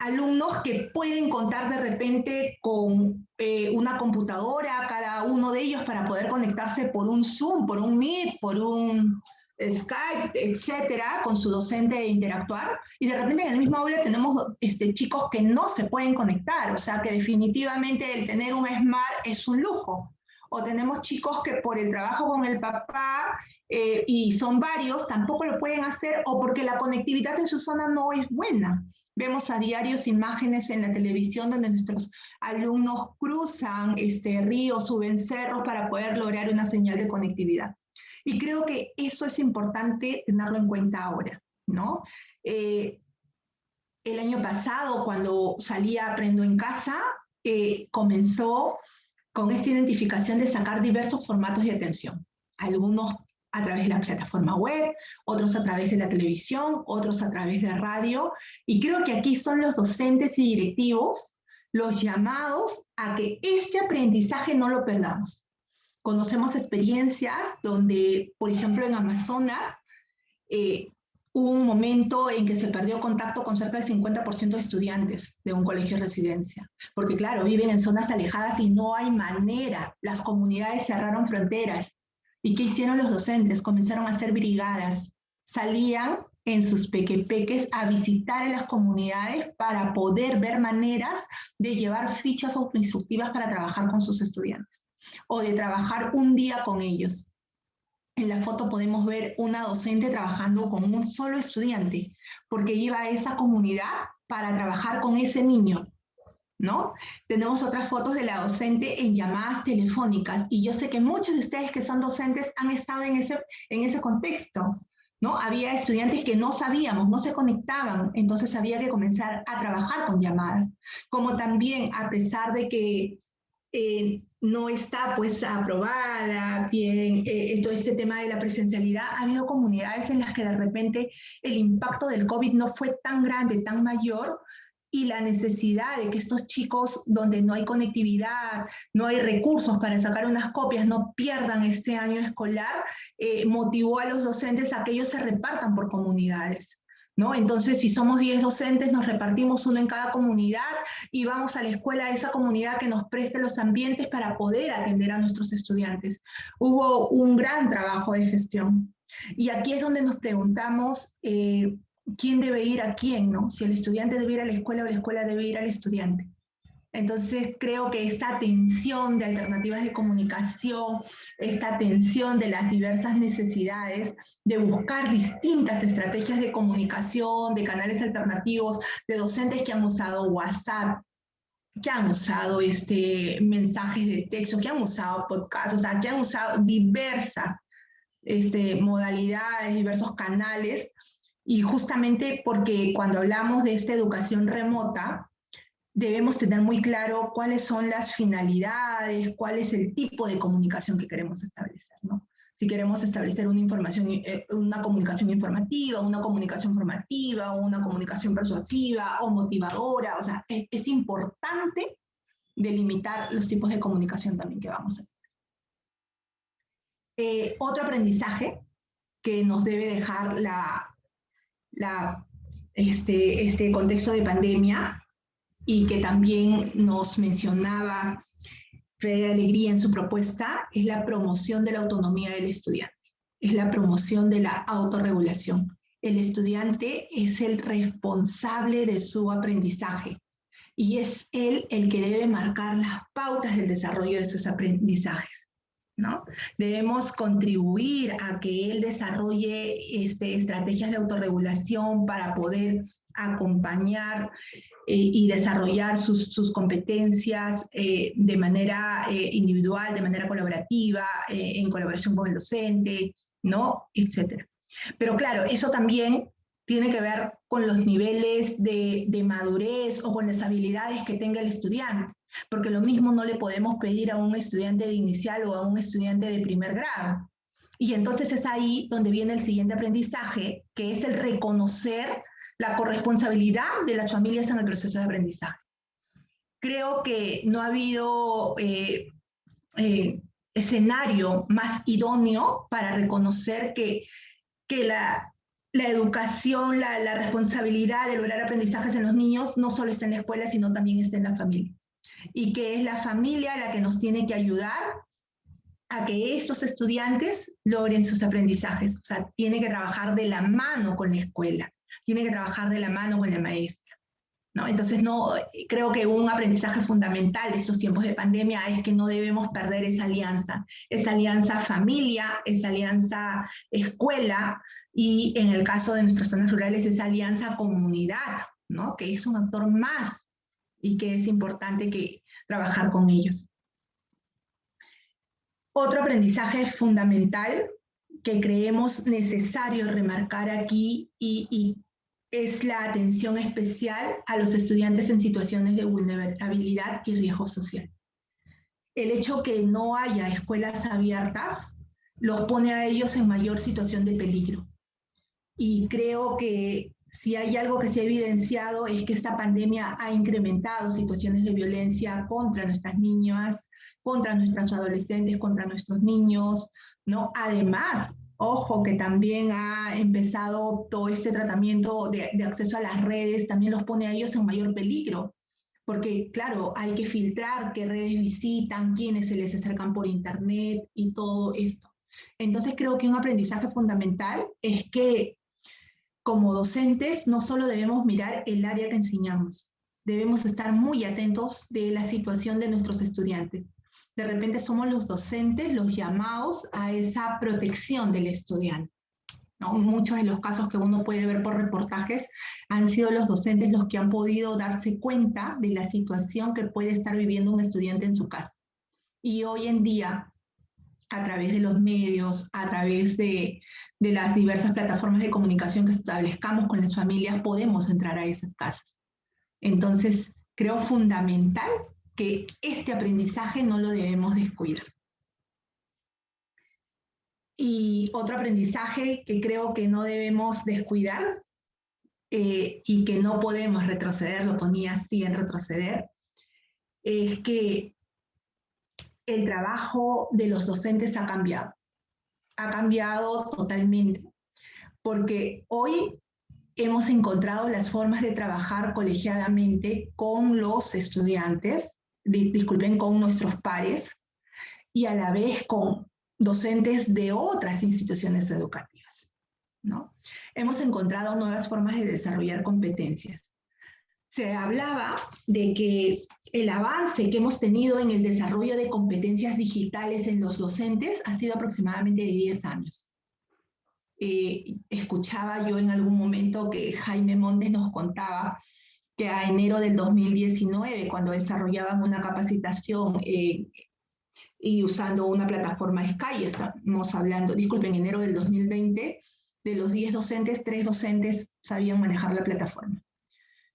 alumnos que pueden contar de repente con una computadora, cada uno de ellos, para poder conectarse por un Zoom, por un Meet, por un Skype, etcétera, con su docente e interactuar. Y de repente en el mismo aula tenemos chicos que no se pueden conectar, o sea que definitivamente el tener un Smart es un lujo. O tenemos chicos que por el trabajo con el papá, y son varios, tampoco lo pueden hacer, o porque la conectividad en su zona no es buena. Vemos a diarios imágenes en la televisión donde nuestros alumnos cruzan ríos, suben cerros para poder lograr una señal de conectividad. Y creo que eso es importante tenerlo en cuenta ahora, ¿no? El año pasado, cuando salía Aprendo en Casa, comenzó con esta identificación de sacar diversos formatos de atención. Algunos a través de la plataforma web, otros a través de la televisión, otros a través de radio. Y creo que aquí son los docentes y directivos los llamados a que este aprendizaje no lo perdamos. Conocemos experiencias donde, por ejemplo, en Amazonas, hubo un momento en que se perdió contacto con cerca del 50% de estudiantes de un colegio de residencia. Porque claro, viven en zonas alejadas y no hay manera. Las comunidades cerraron fronteras. ¿Y qué hicieron los docentes? Comenzaron a hacer brigadas. Salían en sus pequepeques a visitar a las comunidades para poder ver maneras de llevar fichas autoinstructivas para trabajar con sus estudiantes. O de trabajar un día con ellos. En la foto podemos ver una docente trabajando con un solo estudiante, porque iba a esa comunidad para trabajar con ese niño, ¿no? Tenemos otras fotos de la docente en llamadas telefónicas, y yo sé que muchos de ustedes que son docentes han estado en ese contexto, ¿no? Había estudiantes que no sabíamos, no se conectaban, entonces había que comenzar a trabajar con llamadas. Como también, a pesar de que no está pues aprobada bien todo este tema de la presencialidad, ha habido comunidades en las que de repente el impacto del COVID no fue tan grande, tan mayor, y la necesidad de que estos chicos, donde no hay conectividad, no hay recursos para sacar unas copias, no pierdan este año escolar, motivó a los docentes a que ellos se repartan por comunidades, ¿no? Entonces, si somos 10 docentes, nos repartimos uno en cada comunidad y vamos a la escuela de esa comunidad que nos preste los ambientes para poder atender a nuestros estudiantes. Hubo un gran trabajo de gestión. Y aquí es donde nos preguntamos quién debe ir a quién, ¿no? Si el estudiante debe ir a la escuela o la escuela debe ir al estudiante. Entonces, creo que esta atención de alternativas de comunicación, esta atención de las diversas necesidades, de buscar distintas estrategias de comunicación, de canales alternativos, de docentes que han usado WhatsApp, que han usado mensajes de texto, que han usado podcasts, o sea, que han usado diversas modalidades, diversos canales, y justamente porque cuando hablamos de esta educación remota, debemos tener muy claro cuáles son las finalidades, cuál es el tipo de comunicación que queremos establecer, ¿no? Si queremos establecer una comunicación informativa, una comunicación formativa, una comunicación persuasiva o motivadora, o sea, es importante delimitar los tipos de comunicación también que vamos a hacer. Otro aprendizaje que nos debe dejar este contexto de pandemia, y que también nos mencionaba Fede Alegría en su propuesta, es la promoción de la autonomía del estudiante, es la promoción de la autorregulación. El estudiante es el responsable de su aprendizaje y es él el que debe marcar las pautas del desarrollo de sus aprendizajes, ¿no? Debemos contribuir a que él desarrolle estrategias de autorregulación para poder acompañar y desarrollar sus competencias de manera individual, de manera colaborativa, en colaboración con el docente, ¿no? Etcétera. Pero claro, eso también tiene que ver con los niveles de madurez o con las habilidades que tenga el estudiante, porque lo mismo no le podemos pedir a un estudiante de inicial o a un estudiante de primer grado. Y entonces es ahí donde viene el siguiente aprendizaje, que es el reconocer la corresponsabilidad de las familias en el proceso de aprendizaje. Creo que no ha habido escenario más idóneo para reconocer que la educación, la responsabilidad de lograr aprendizajes en los niños no solo está en la escuela, sino también está en la familia. Y que es la familia la que nos tiene que ayudar a que estos estudiantes logren sus aprendizajes. O sea, tiene que trabajar de la mano con la escuela, tiene que trabajar de la mano con la maestra, ¿no? Entonces, creo que un aprendizaje fundamental de estos tiempos de pandemia es que no debemos perder esa alianza familia, esa alianza escuela, y en el caso de nuestras zonas rurales, esa alianza comunidad, ¿no? Que es un actor más y que es importante trabajar con ellos. Otro aprendizaje fundamental que creemos necesario remarcar aquí y es la atención especial a los estudiantes en situaciones de vulnerabilidad y riesgo social. El hecho que no haya escuelas abiertas los pone a ellos en mayor situación de peligro. Y creo que si hay algo que se ha evidenciado es que esta pandemia ha incrementado situaciones de violencia contra nuestras niñas, contra nuestras adolescentes, contra nuestros niños, ¿no? Además, ojo, que también ha empezado todo este tratamiento de acceso a las redes, también los pone a ellos en mayor peligro, porque claro, hay que filtrar qué redes visitan, quiénes se les acercan por internet y todo esto. Entonces creo que un aprendizaje fundamental es que como docentes no solo debemos mirar el área que enseñamos, debemos estar muy atentos de la situación de nuestros estudiantes. De repente somos los docentes los llamados a esa protección del estudiante, ¿no? Muchos de los casos que uno puede ver por reportajes han sido los docentes los que han podido darse cuenta de la situación que puede estar viviendo un estudiante en su casa. Y hoy en día, a través de los medios, a través de las diversas plataformas de comunicación que establezcamos con las familias, podemos entrar a esas casas. Entonces, creo fundamental que este aprendizaje no lo debemos descuidar. Y otro aprendizaje que creo que no debemos descuidar y que no podemos retroceder, lo ponía así en retroceder, es que el trabajo de los docentes ha cambiado totalmente, porque hoy hemos encontrado las formas de trabajar colegiadamente con los estudiantes, disculpen, con nuestros pares, y a la vez con docentes de otras instituciones educativas, ¿no? Hemos encontrado nuevas formas de desarrollar competencias. Se hablaba de que el avance que hemos tenido en el desarrollo de competencias digitales en los docentes ha sido aproximadamente de 10 años. Escuchaba yo en algún momento que Jaime Montes nos contaba que a enero del 2019, cuando desarrollaban una capacitación y usando una plataforma Sky, estamos hablando, disculpen, enero del 2020, de los 10 docentes, 3 docentes sabían manejar la plataforma.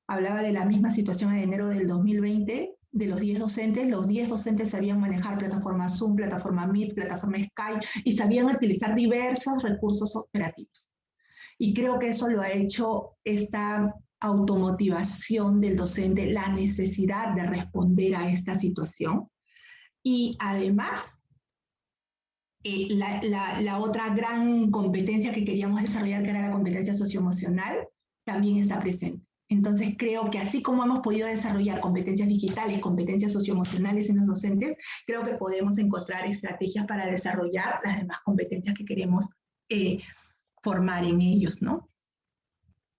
Hablaba de la misma situación en enero del 2020, de los 10 docentes sabían manejar plataforma Zoom, plataforma Meet, plataforma Sky, y sabían utilizar diversos recursos operativos. Y creo que eso lo ha hecho esta automotivación del docente, la necesidad de responder a esta situación. Y además, la otra gran competencia que queríamos desarrollar, que era la competencia socioemocional, también está presente. Entonces creo que así como hemos podido desarrollar competencias digitales, competencias socioemocionales en los docentes, creo que podemos encontrar estrategias para desarrollar las demás competencias que queremos formar en ellos, ¿no?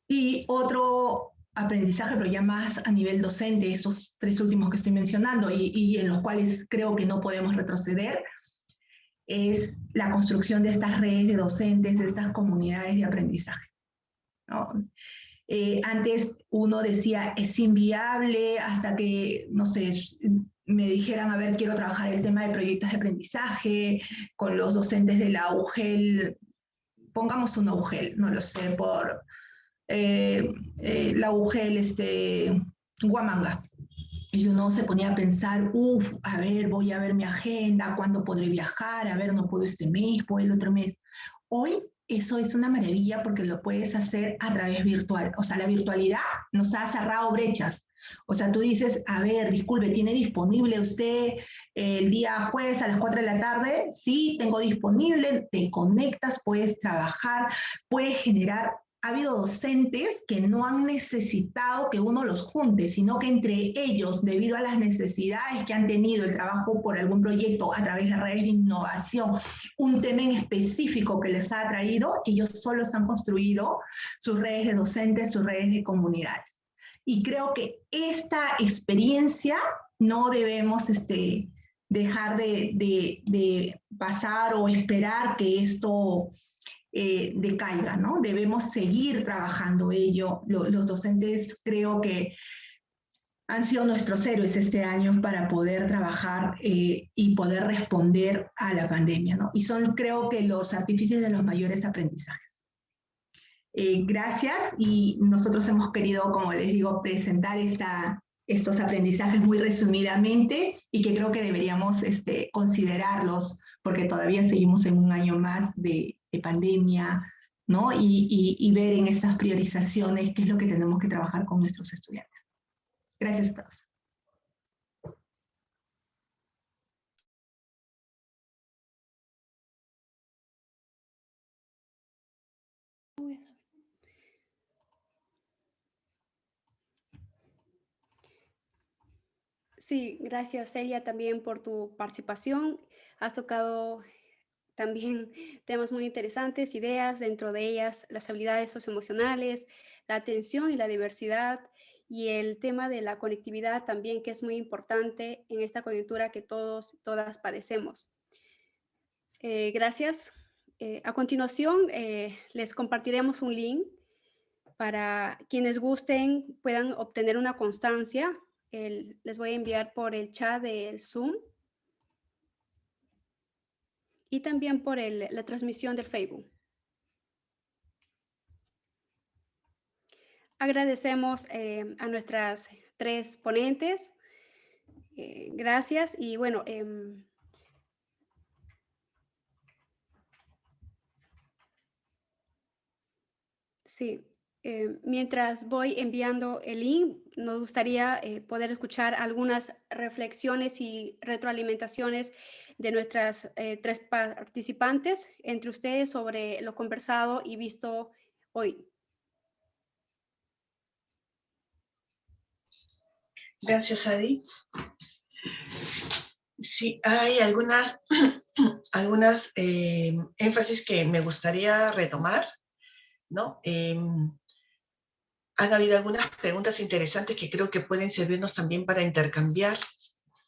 Y otro aprendizaje, pero ya más a nivel docente, esos 3 últimos que estoy mencionando y en los cuales creo que no podemos retroceder, es la construcción de estas redes de docentes, de estas comunidades de aprendizaje, ¿no? Antes uno decía, es inviable hasta que, no sé, me dijeran, a ver, quiero trabajar el tema de proyectos de aprendizaje con los docentes de la UGEL, pongamos una UGEL, no lo sé, por la UGEL Huamanga. Y uno se ponía a pensar, a ver, voy a ver mi agenda, ¿cuándo podré viajar? A ver, no puedo este mes, puedo el otro mes. Hoy eso es una maravilla porque lo puedes hacer a través virtual. O sea, la virtualidad nos ha cerrado brechas. O sea, tú dices, a ver, disculpe, ¿tiene disponible usted el día jueves a las 4 de la tarde? Sí, tengo disponible, te conectas, puedes trabajar, puedes generar. Ha habido docentes que no han necesitado que uno los junte, sino que entre ellos, debido a las necesidades que han tenido el trabajo por algún proyecto a través de redes de innovación, un tema en específico que les ha traído, ellos solos han construido sus redes de docentes, sus redes de comunidades. Y creo que esta experiencia no debemos dejar de pasar o esperar que esto decaiga, ¿no? Debemos seguir trabajando ello. Los docentes creo que han sido nuestros héroes este año para poder trabajar y poder responder a la pandemia, ¿no? Y son, creo que, los artífices de los mayores aprendizajes. Gracias, y nosotros hemos querido, como les digo, presentar estos aprendizajes muy resumidamente y que creo que deberíamos considerarlos porque todavía seguimos en un año más de pandemia, ¿no? Y ver en estas priorizaciones qué es lo que tenemos que trabajar con nuestros estudiantes. Gracias a todos. Sí, gracias Celia también por tu participación. Has tocado también temas muy interesantes, ideas, dentro de ellas las habilidades socioemocionales, la atención y la diversidad, y el tema de la conectividad también, que es muy importante en esta coyuntura que todas padecemos. Gracias. A continuación, les compartiremos un link para quienes gusten puedan obtener una constancia. Les voy a enviar por el chat del Zoom y también por la transmisión del Facebook. Agradecemos a nuestras 3 ponentes. Gracias y bueno, sí, mientras voy enviando el link, nos gustaría poder escuchar algunas reflexiones y retroalimentaciones de nuestras 3 participantes entre ustedes sobre lo conversado y visto hoy. Gracias, Adi. Sí, hay algunas énfasis que me gustaría retomar, ¿no? Han habido algunas preguntas interesantes que creo que pueden servirnos también para intercambiar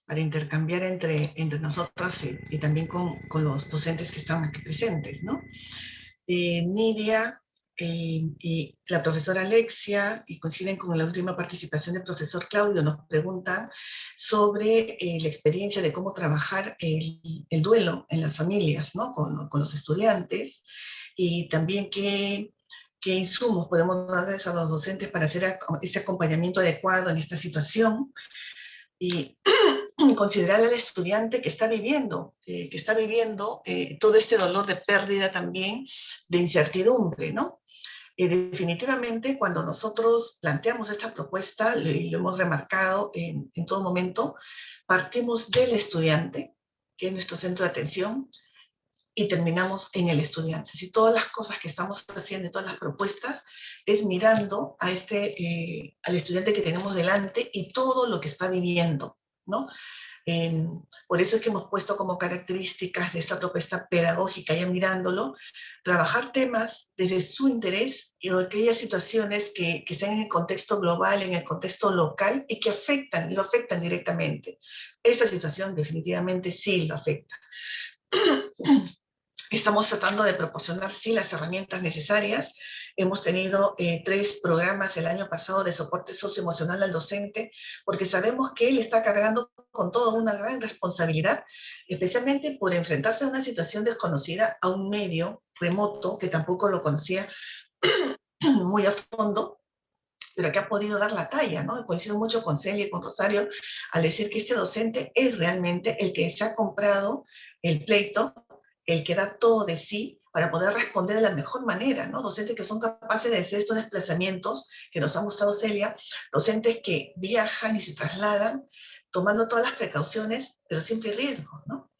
entre nosotros y también con los docentes que están aquí presentes, ¿no? Nidia y la profesora Alexia, y coinciden con la última participación del profesor Claudio, nos preguntan sobre la experiencia de cómo trabajar el duelo en las familias, ¿no? Con los estudiantes, y también qué insumos podemos darles a los docentes para hacer ese acompañamiento adecuado en esta situación, y considerar al estudiante que está viviendo todo este dolor de pérdida también, de incertidumbre, ¿no? Definitivamente, cuando nosotros planteamos esta propuesta, y lo hemos remarcado en todo momento, partimos del estudiante, que es nuestro centro de atención, y terminamos en el estudiante. Si todas las cosas que estamos haciendo, todas las propuestas, es mirando al estudiante que tenemos delante y todo lo que está viviendo, ¿no? Por eso es que hemos puesto como características de esta propuesta pedagógica, ya mirándolo, trabajar temas desde su interés y aquellas situaciones que están en el contexto global, en el contexto local y que lo afectan directamente. Esta situación definitivamente sí lo afecta. Estamos tratando de proporcionar, sí, las herramientas necesarias. Hemos tenido 3 programas el año pasado de soporte socioemocional al docente, porque sabemos que él está cargando con toda una gran responsabilidad, especialmente por enfrentarse a una situación desconocida, a un medio remoto que tampoco lo conocía muy a fondo, pero que ha podido dar la talla, ¿no? Coincido mucho con Celia y con Rosario al decir que este docente es realmente el que se ha comprado el pleito, el que da todo de sí para poder responder de la mejor manera, ¿no? Docentes que son capaces de hacer estos desplazamientos que nos ha mostrado Celia, docentes que viajan y se trasladan tomando todas las precauciones, pero siempre hay riesgo, ¿no?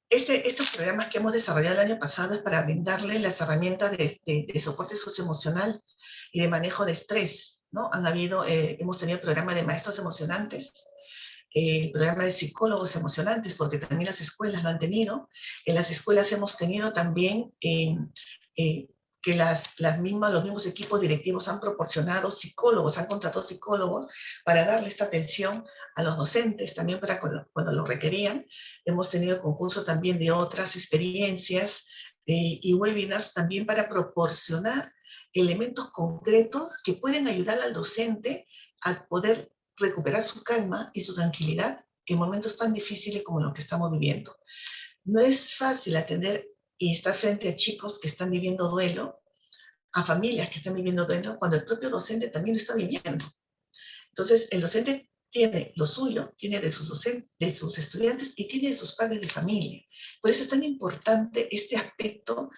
Estos programas que hemos desarrollado el año pasado es para brindarle las herramientas de soporte socioemocional y de manejo de estrés, ¿no? Hemos tenido programas de maestros emocionantes, programa de psicólogos emocionantes, porque también las escuelas lo han tenido. En las escuelas hemos tenido también que los mismos equipos directivos han proporcionado psicólogos, han contratado psicólogos para darle esta atención a los docentes, también para cuando lo requerían. Hemos tenido concurso también de otras experiencias y webinars también para proporcionar elementos concretos que pueden ayudar al docente a poder recuperar su calma y su tranquilidad en momentos tan difíciles como los que estamos viviendo. No es fácil atender y estar frente a chicos que están viviendo duelo, a familias que están viviendo duelo, cuando el propio docente también lo está viviendo. Entonces, el docente tiene lo suyo, tiene de sus estudiantes y tiene de sus padres de familia. Por eso es tan importante este aspecto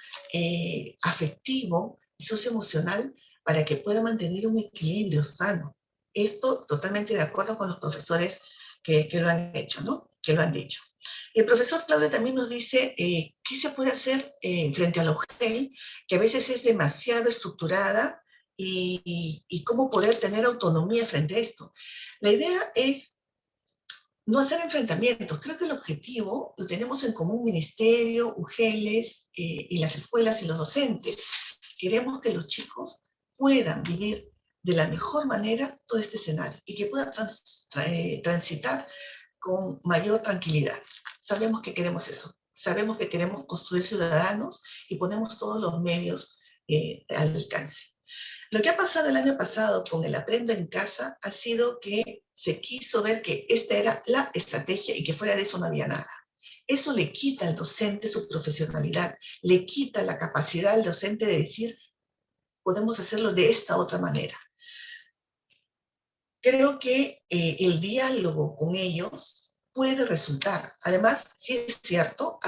afectivo y socioemocional para que pueda mantener un equilibrio sano. Esto totalmente de acuerdo con los profesores que lo han hecho, ¿no? Que lo han dicho. El profesor Claudio también nos dice qué se puede hacer frente a la UGEL, que a veces es demasiado estructurada, y cómo poder tener autonomía frente a esto. La idea es no hacer enfrentamientos. Creo que el objetivo lo tenemos en común ministerio, UGELes y las escuelas y los docentes. Queremos que los chicos puedan vivir de la mejor manera todo este escenario y que puedan transitar con mayor tranquilidad. Sabemos que queremos eso. sabemos que queremos construir ciudadanos y ponemos todos los medios al alcance. Lo que ha pasado el año pasado con el Aprendo en Casa ha sido que se quiso ver que esta era la estrategia y que fuera de eso no había nada. Eso le quita al docente su profesionalidad, le quita la capacidad al docente de decir, podemos hacerlo de esta otra manera. Creo que el diálogo con ellos puede resultar. Además, sí es cierto,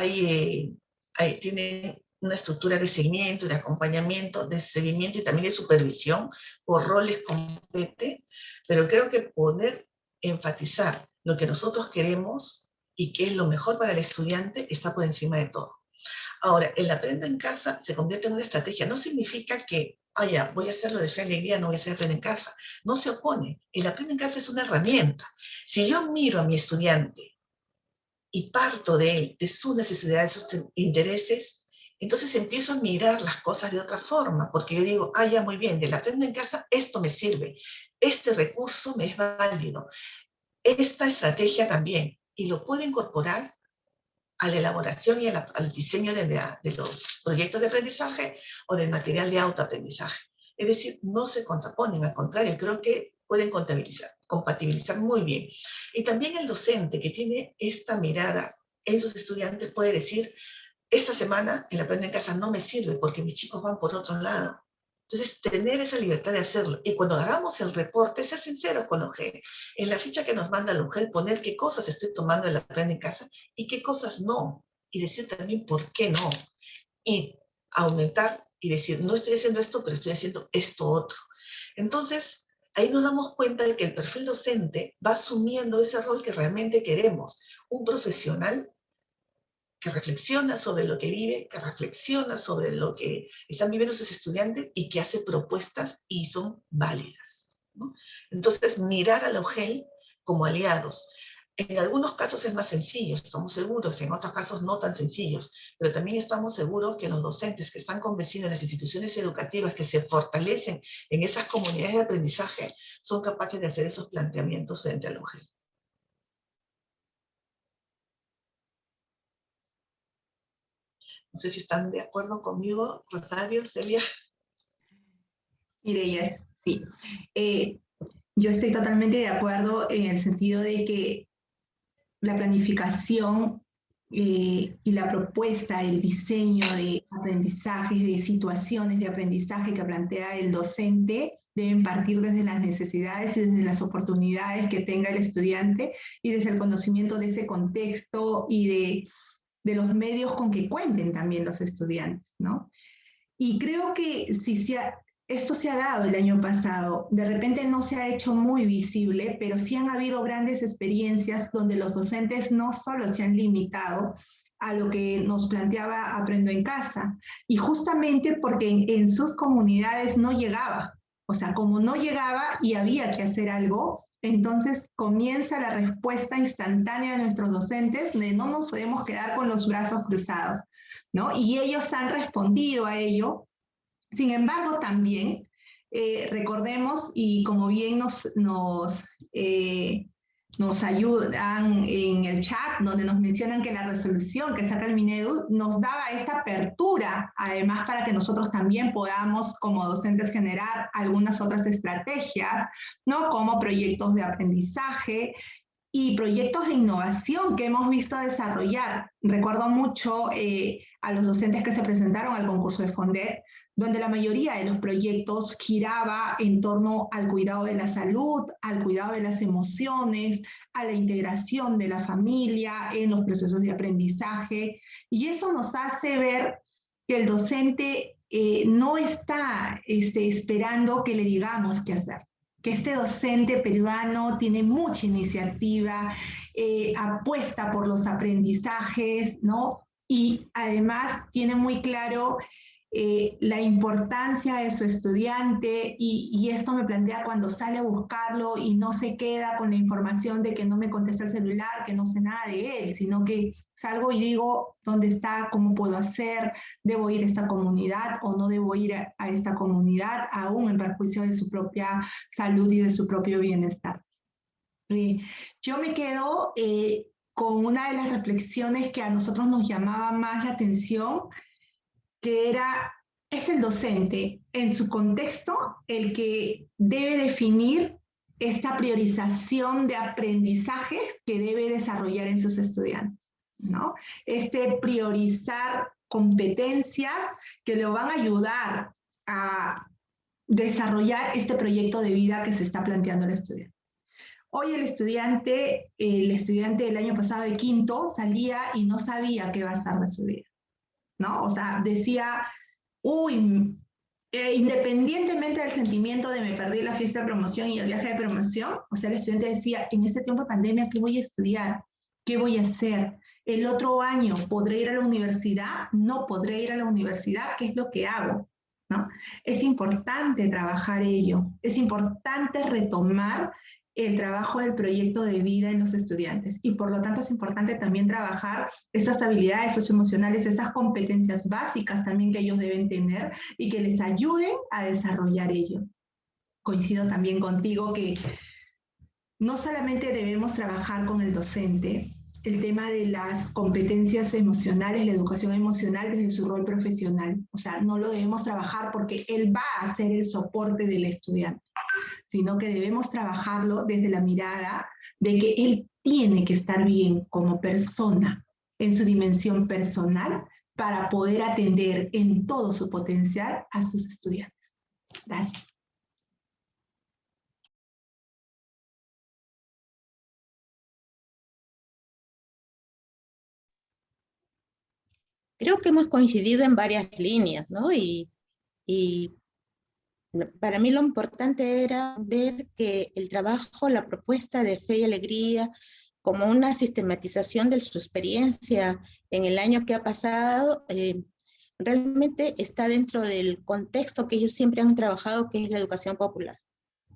tienen una estructura de seguimiento, de acompañamiento, de seguimiento y también de supervisión por roles compete, pero creo que poder enfatizar lo que nosotros queremos y qué es lo mejor para el estudiante está por encima de todo. Ahora, el Aprendo en Casa se convierte en una estrategia. No significa que, ya, voy a hacerlo de fe y alegría, no voy a hacer Aprendo en Casa. No se opone. El Aprendo en Casa es una herramienta. Si yo miro a mi estudiante y parto de él, de sus necesidades, sus intereses, entonces empiezo a mirar las cosas de otra forma, porque yo digo, ya, muy bien, del Aprendo en Casa, esto me sirve, este recurso me es válido, esta estrategia también, y lo puedo incorporar a la elaboración y al diseño de los proyectos de aprendizaje o del material de autoaprendizaje. Es decir, no se contraponen, al contrario, creo que pueden compatibilizar muy bien. Y también el docente que tiene esta mirada en sus estudiantes puede decir, esta semana el Aprendo en Casa no me sirve porque mis chicos van por otro lado. Entonces, tener esa libertad de hacerlo. Y cuando hagamos el reporte, ser sinceros con la UGEL. En la ficha que nos manda la UGEL, poner qué cosas estoy tomando del Aprendo en Casa y qué cosas no. Y decir también por qué no. Y aumentar y decir, no estoy haciendo esto, pero estoy haciendo esto otro. Entonces, ahí nos damos cuenta de que el perfil docente va asumiendo ese rol que realmente queremos. Un profesional que reflexiona sobre lo que vive, que reflexiona sobre lo que están viviendo sus estudiantes y que hace propuestas y son válidas, ¿no? Entonces, mirar a la UGEL como aliados. En algunos casos es más sencillo, estamos seguros, en otros casos no tan sencillos, pero también estamos seguros que los docentes que están convencidos en las instituciones educativas, que se fortalecen en esas comunidades de aprendizaje, son capaces de hacer esos planteamientos frente a la UGEL. No sé si están de acuerdo conmigo, Rosario, Celia. Mireya, sí. Yo estoy totalmente de acuerdo en el sentido de que la planificación y la propuesta, el diseño de aprendizajes, de situaciones de aprendizaje que plantea el docente deben partir desde las necesidades y desde las oportunidades que tenga el estudiante y desde el conocimiento de ese contexto y de los medios con que cuenten también los estudiantes, ¿no? Y creo que esto se ha dado el año pasado, de repente no se ha hecho muy visible, pero sí han habido grandes experiencias donde los docentes no solo se han limitado a lo que nos planteaba Aprendo en Casa, y justamente porque en sus comunidades no llegaba. O sea, como no llegaba y había que hacer algo, entonces comienza la respuesta instantánea de nuestros docentes de no nos podemos quedar con los brazos cruzados, ¿no? Y ellos han respondido a ello. Sin embargo, también recordemos, y como bien nos ayudan en el chat, donde nos mencionan que la resolución que saca el Minedu nos daba esta apertura, además para que nosotros también podamos, como docentes, generar algunas otras estrategias, ¿no? Como proyectos de aprendizaje y proyectos de innovación que hemos visto desarrollar. Recuerdo mucho a los docentes que se presentaron al concurso de Fondet, donde la mayoría de los proyectos giraba en torno al cuidado de la salud, al cuidado de las emociones, a la integración de la familia en los procesos de aprendizaje. Y eso nos hace ver que el docente no está esperando que le digamos qué hacer. Que este docente peruano tiene mucha iniciativa, apuesta por los aprendizajes, ¿no? Y además tiene muy claro la importancia de su estudiante y esto me plantea cuando sale a buscarlo y no se queda con la información de que no me contesta el celular, que no sé nada de él, sino que salgo y digo dónde está, cómo puedo hacer, debo ir a esta comunidad o no debo ir a esta comunidad, aún en perjuicio de su propia salud y de su propio bienestar. Yo me quedo con una de las reflexiones que a nosotros nos llamaba más la atención, que es el docente en su contexto el que debe definir esta priorización de aprendizajes que debe desarrollar en sus estudiantes, ¿no? Priorizar competencias que le van a ayudar a desarrollar este proyecto de vida que se está planteando el estudiante. Hoy el estudiante del año pasado de quinto salía y no sabía qué va a hacer de su vida, ¿no? O sea, decía, independientemente del sentimiento de me perdí la fiesta de promoción y el viaje de promoción, o sea, el estudiante decía, en este tiempo de pandemia, ¿qué voy a estudiar? ¿Qué voy a hacer? El otro año, ¿podré ir a la universidad? No podré ir a la universidad, ¿qué es lo que hago? ¿No? Es importante trabajar ello, es importante retomar el trabajo del proyecto de vida en los estudiantes y por lo tanto es importante también trabajar esas habilidades socioemocionales, esas competencias básicas también que ellos deben tener y que les ayuden a desarrollar ello. Coincido también contigo que no solamente debemos trabajar con el docente, el tema de las competencias emocionales, la educación emocional desde su rol profesional. O sea, no lo debemos trabajar porque él va a ser el soporte del estudiante, sino que debemos trabajarlo desde la mirada de que él tiene que estar bien como persona en su dimensión personal para poder atender en todo su potencial a sus estudiantes. Gracias. Creo que hemos coincidido en varias líneas, ¿no? Y para mí lo importante era ver que el trabajo, la propuesta de Fe y Alegría, como una sistematización de su experiencia en el año que ha pasado, realmente está dentro del contexto que ellos siempre han trabajado, que es la educación popular,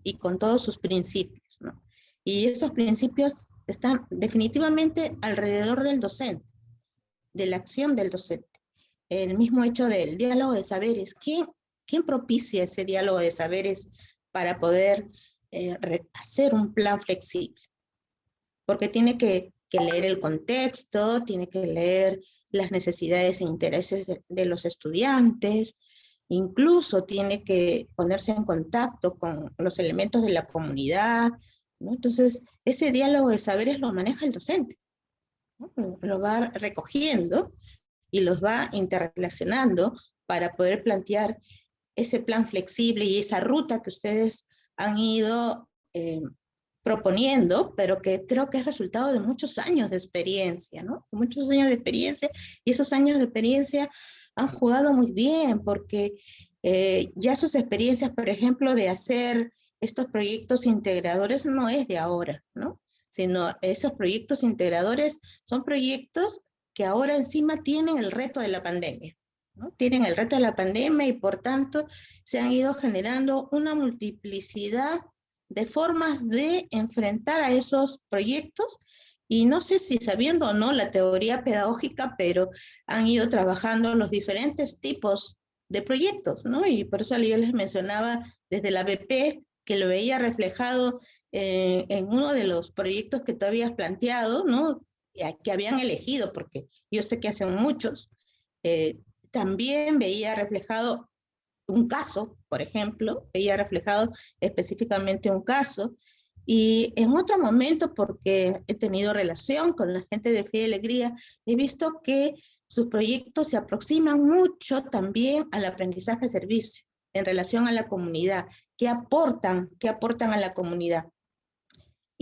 y con todos sus principios, ¿no? Y esos principios están definitivamente alrededor del docente, de la acción del docente. El mismo hecho del diálogo de saberes. ¿Quién propicia ese diálogo de saberes para poder hacer un plan flexible? Porque tiene que leer el contexto, tiene que leer las necesidades e intereses de los estudiantes, incluso tiene que ponerse en contacto con los elementos de la comunidad, ¿no? Entonces, ese diálogo de saberes lo maneja el docente, ¿no? Lo va recogiendo y los va interrelacionando para poder plantear ese plan flexible y esa ruta que ustedes han ido proponiendo, pero que creo que es resultado de muchos años de experiencia, ¿no? Muchos años de experiencia, y esos años de experiencia han jugado muy bien, porque ya sus experiencias, por ejemplo, de hacer estos proyectos integradores no es de ahora, ¿no? Sino esos proyectos integradores son proyectos que ahora encima tienen el reto de la pandemia, ¿no? Tienen el reto de la pandemia y por tanto se han ido generando una multiplicidad de formas de enfrentar a esos proyectos y no sé si sabiendo o no la teoría pedagógica, pero han ido trabajando los diferentes tipos de proyectos, ¿no? Y por eso yo les mencionaba desde la BP que lo veía reflejado en uno de los proyectos que tú habías planteado, ¿no? Que habían elegido, porque yo sé que hacen muchos, también veía reflejado un caso, por ejemplo, veía reflejado específicamente un caso, y en otro momento, porque he tenido relación con la gente de Fe y Alegría, he visto que sus proyectos se aproximan mucho también al aprendizaje de servicio en relación a la comunidad, que aportan a la comunidad.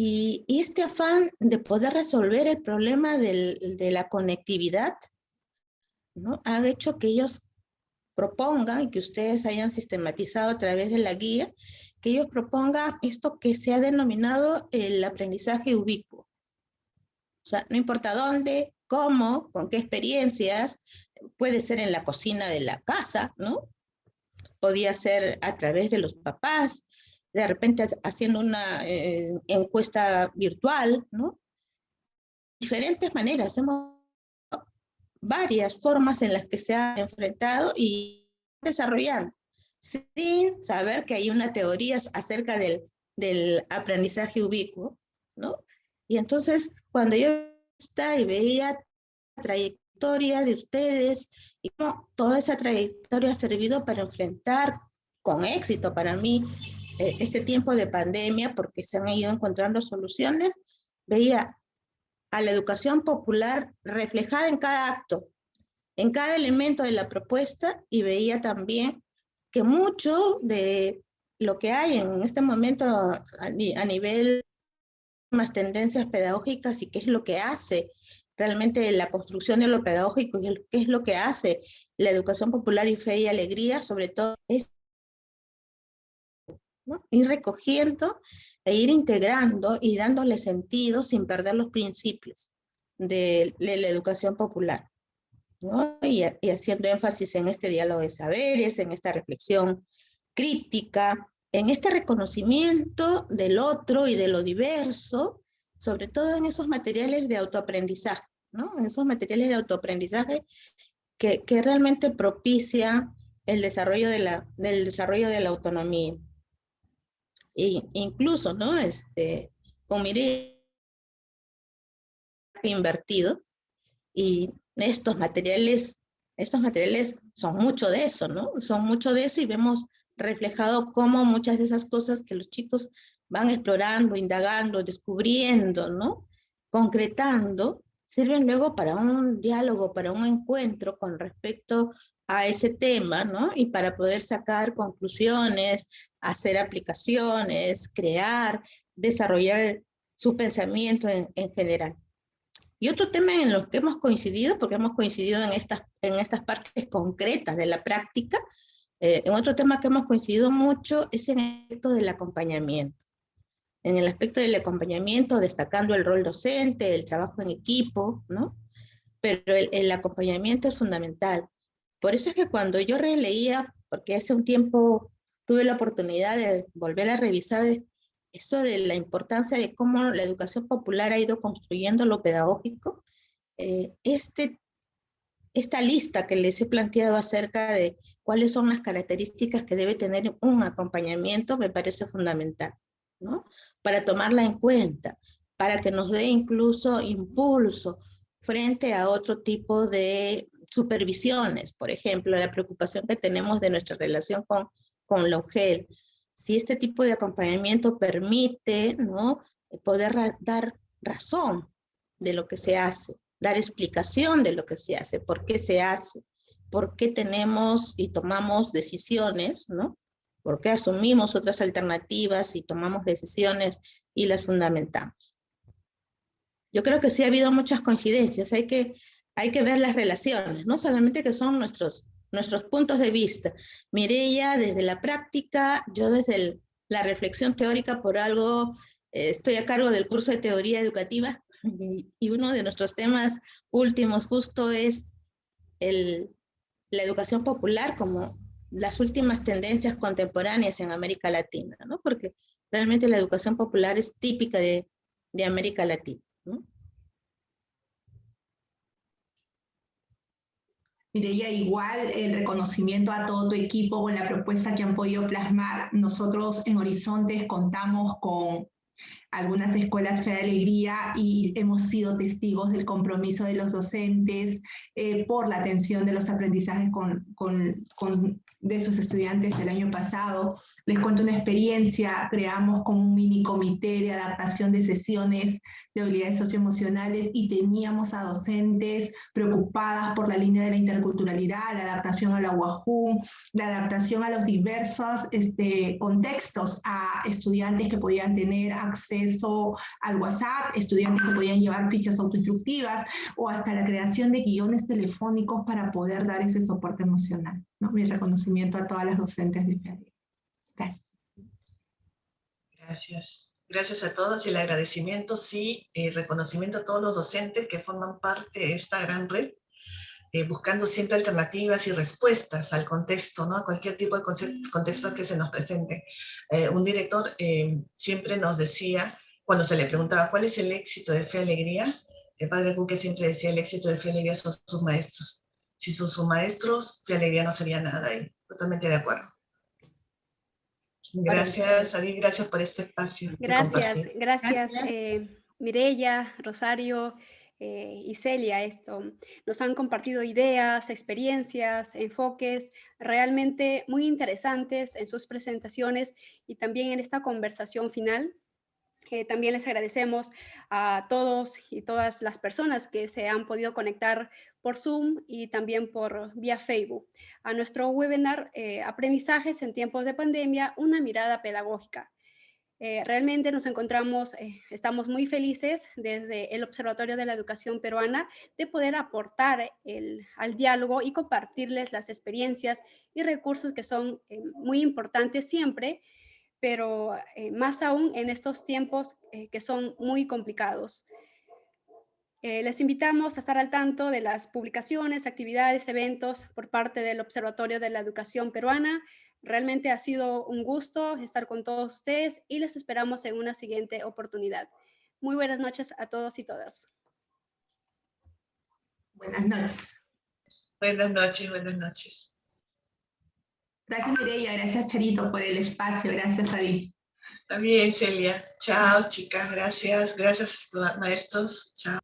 Y este afán de poder resolver el problema de la conectividad, ¿no? Ha hecho que ellos propongan y que ustedes hayan sistematizado a través de la guía, que ellos propongan esto que se ha denominado el aprendizaje ubicuo. O sea, no importa dónde, cómo, con qué experiencias, puede ser en la cocina de la casa, ¿no? Podía ser a través de los papás, de repente haciendo una encuesta virtual, ¿no? Diferentes maneras, hemos varias formas en las que se ha enfrentado y desarrollando, sin saber que hay una teoría acerca del aprendizaje ubicuo, ¿no? Y entonces, cuando yo y veía la trayectoria de ustedes y cómo toda esa trayectoria ha servido para enfrentar con éxito para mí este tiempo de pandemia, porque se han ido encontrando soluciones. Veía a la educación popular reflejada en cada acto, en cada elemento de la propuesta, y veía también que mucho de lo que hay en este momento a nivel de más tendencias pedagógicas y qué es lo que hace realmente la construcción de lo pedagógico y qué es lo que hace la educación popular y fe y alegría, sobre todo es, ¿no?, ir recogiendo e ir integrando y dándole sentido sin perder los principios de la educación popular, ¿no? Y haciendo énfasis en este diálogo de saberes, en esta reflexión crítica, en este reconocimiento del otro y de lo diverso, sobre todo en esos materiales de autoaprendizaje, ¿no? En esos materiales de autoaprendizaje que realmente propician el desarrollo del desarrollo de la autonomía. E incluso, ¿no? Con Mireia invertido, y estos materiales son mucho de eso, ¿no? Son mucho de eso, y vemos reflejado cómo muchas de esas cosas que los chicos van explorando, indagando, descubriendo, ¿no?, concretando, sirven luego para un diálogo, para un encuentro con respecto a ese tema, ¿no? Y para poder sacar conclusiones, hacer aplicaciones, crear, desarrollar su pensamiento en general. Y otro tema en los que hemos coincidido, porque hemos coincidido en estas partes concretas de la práctica, en otro tema que hemos coincidido mucho es en el aspecto del acompañamiento. En el aspecto del acompañamiento, destacando el rol docente, el trabajo en equipo, ¿no? Pero el acompañamiento es fundamental. Por eso es que cuando yo releía, porque hace un tiempo tuve la oportunidad de volver a revisar eso de la importancia de cómo la educación popular ha ido construyendo lo pedagógico, esta lista que les he planteado acerca de cuáles son las características que debe tener un acompañamiento me parece fundamental, ¿no? Para tomarla en cuenta, para que nos dé incluso impulso frente a otro tipo de supervisiones, por ejemplo, la preocupación que tenemos de nuestra relación con la UGEL. Si este tipo de acompañamiento permite, ¿no?, poder dar razón de lo que se hace, dar explicación de lo que se hace, por qué se hace, por qué tenemos y tomamos decisiones, ¿no? Por qué asumimos otras alternativas y tomamos decisiones y las fundamentamos. Yo creo que sí ha habido muchas coincidencias, hay que ver las relaciones, no solamente que son nuestros puntos de vista. Mireia desde la práctica, yo desde la reflexión teórica, por algo estoy a cargo del curso de teoría educativa, y uno de nuestros temas últimos justo es la educación popular como las últimas tendencias contemporáneas en América Latina, ¿no? Porque realmente la educación popular es típica de América Latina, ¿no? Mireia, igual el reconocimiento a todo tu equipo con la propuesta que han podido plasmar. Nosotros en Horizontes contamos con algunas escuelas Fe de Alegría y hemos sido testigos del compromiso de los docentes por la atención de los aprendizajes de sus estudiantes el año pasado. Les cuento una experiencia: creamos como un mini comité de adaptación de sesiones de habilidades socioemocionales y teníamos a docentes preocupadas por la línea de la interculturalidad, la adaptación a la UAJU, la adaptación a los diversos contextos, a estudiantes que podían tener acceso al WhatsApp, estudiantes que podían llevar fichas autoinstructivas o hasta la creación de guiones telefónicos para poder dar ese soporte emocional, ¿no? Mi reconocimiento a todas las docentes de FEADE. Gracias. Gracias. Gracias a todos, y el agradecimiento, sí, reconocimiento a todos los docentes que forman parte de esta gran red, buscando siempre alternativas y respuestas al contexto, ¿no? A cualquier tipo de contexto que se nos presente. Un director siempre nos decía, cuando se le preguntaba cuál es el éxito de Fe y Alegría, el padre Cuque siempre decía: el éxito de Fe y Alegría son sus maestros. Si son sus maestros, Fe y Alegría no sería nada, y totalmente de acuerdo. Gracias, Adi, gracias por este espacio. Gracias, Mireia, Rosario. y Celia nos han compartido ideas, experiencias, enfoques realmente muy interesantes en sus presentaciones y también en esta conversación final. También les agradecemos a todos y todas las personas que se han podido conectar por Zoom y también por vía Facebook a nuestro webinar Aprendizajes en tiempos de pandemia, una mirada pedagógica. Realmente estamos muy felices desde el Observatorio de la Educación Peruana de poder aportar al diálogo y compartirles las experiencias y recursos que son muy importantes siempre, pero más aún en estos tiempos que son muy complicados. Les invitamos a estar al tanto de las publicaciones, actividades, eventos por parte del Observatorio de la Educación Peruana. Realmente ha sido un gusto estar con todos ustedes y les esperamos en una siguiente oportunidad. Muy buenas noches a todos y todas. Buenas noches. Buenas noches, buenas noches. Gracias, Mireia. Gracias, Charito, por el espacio. Gracias, Adi. También, Celia. Chao, chicas. Gracias. Gracias, maestros. Chao.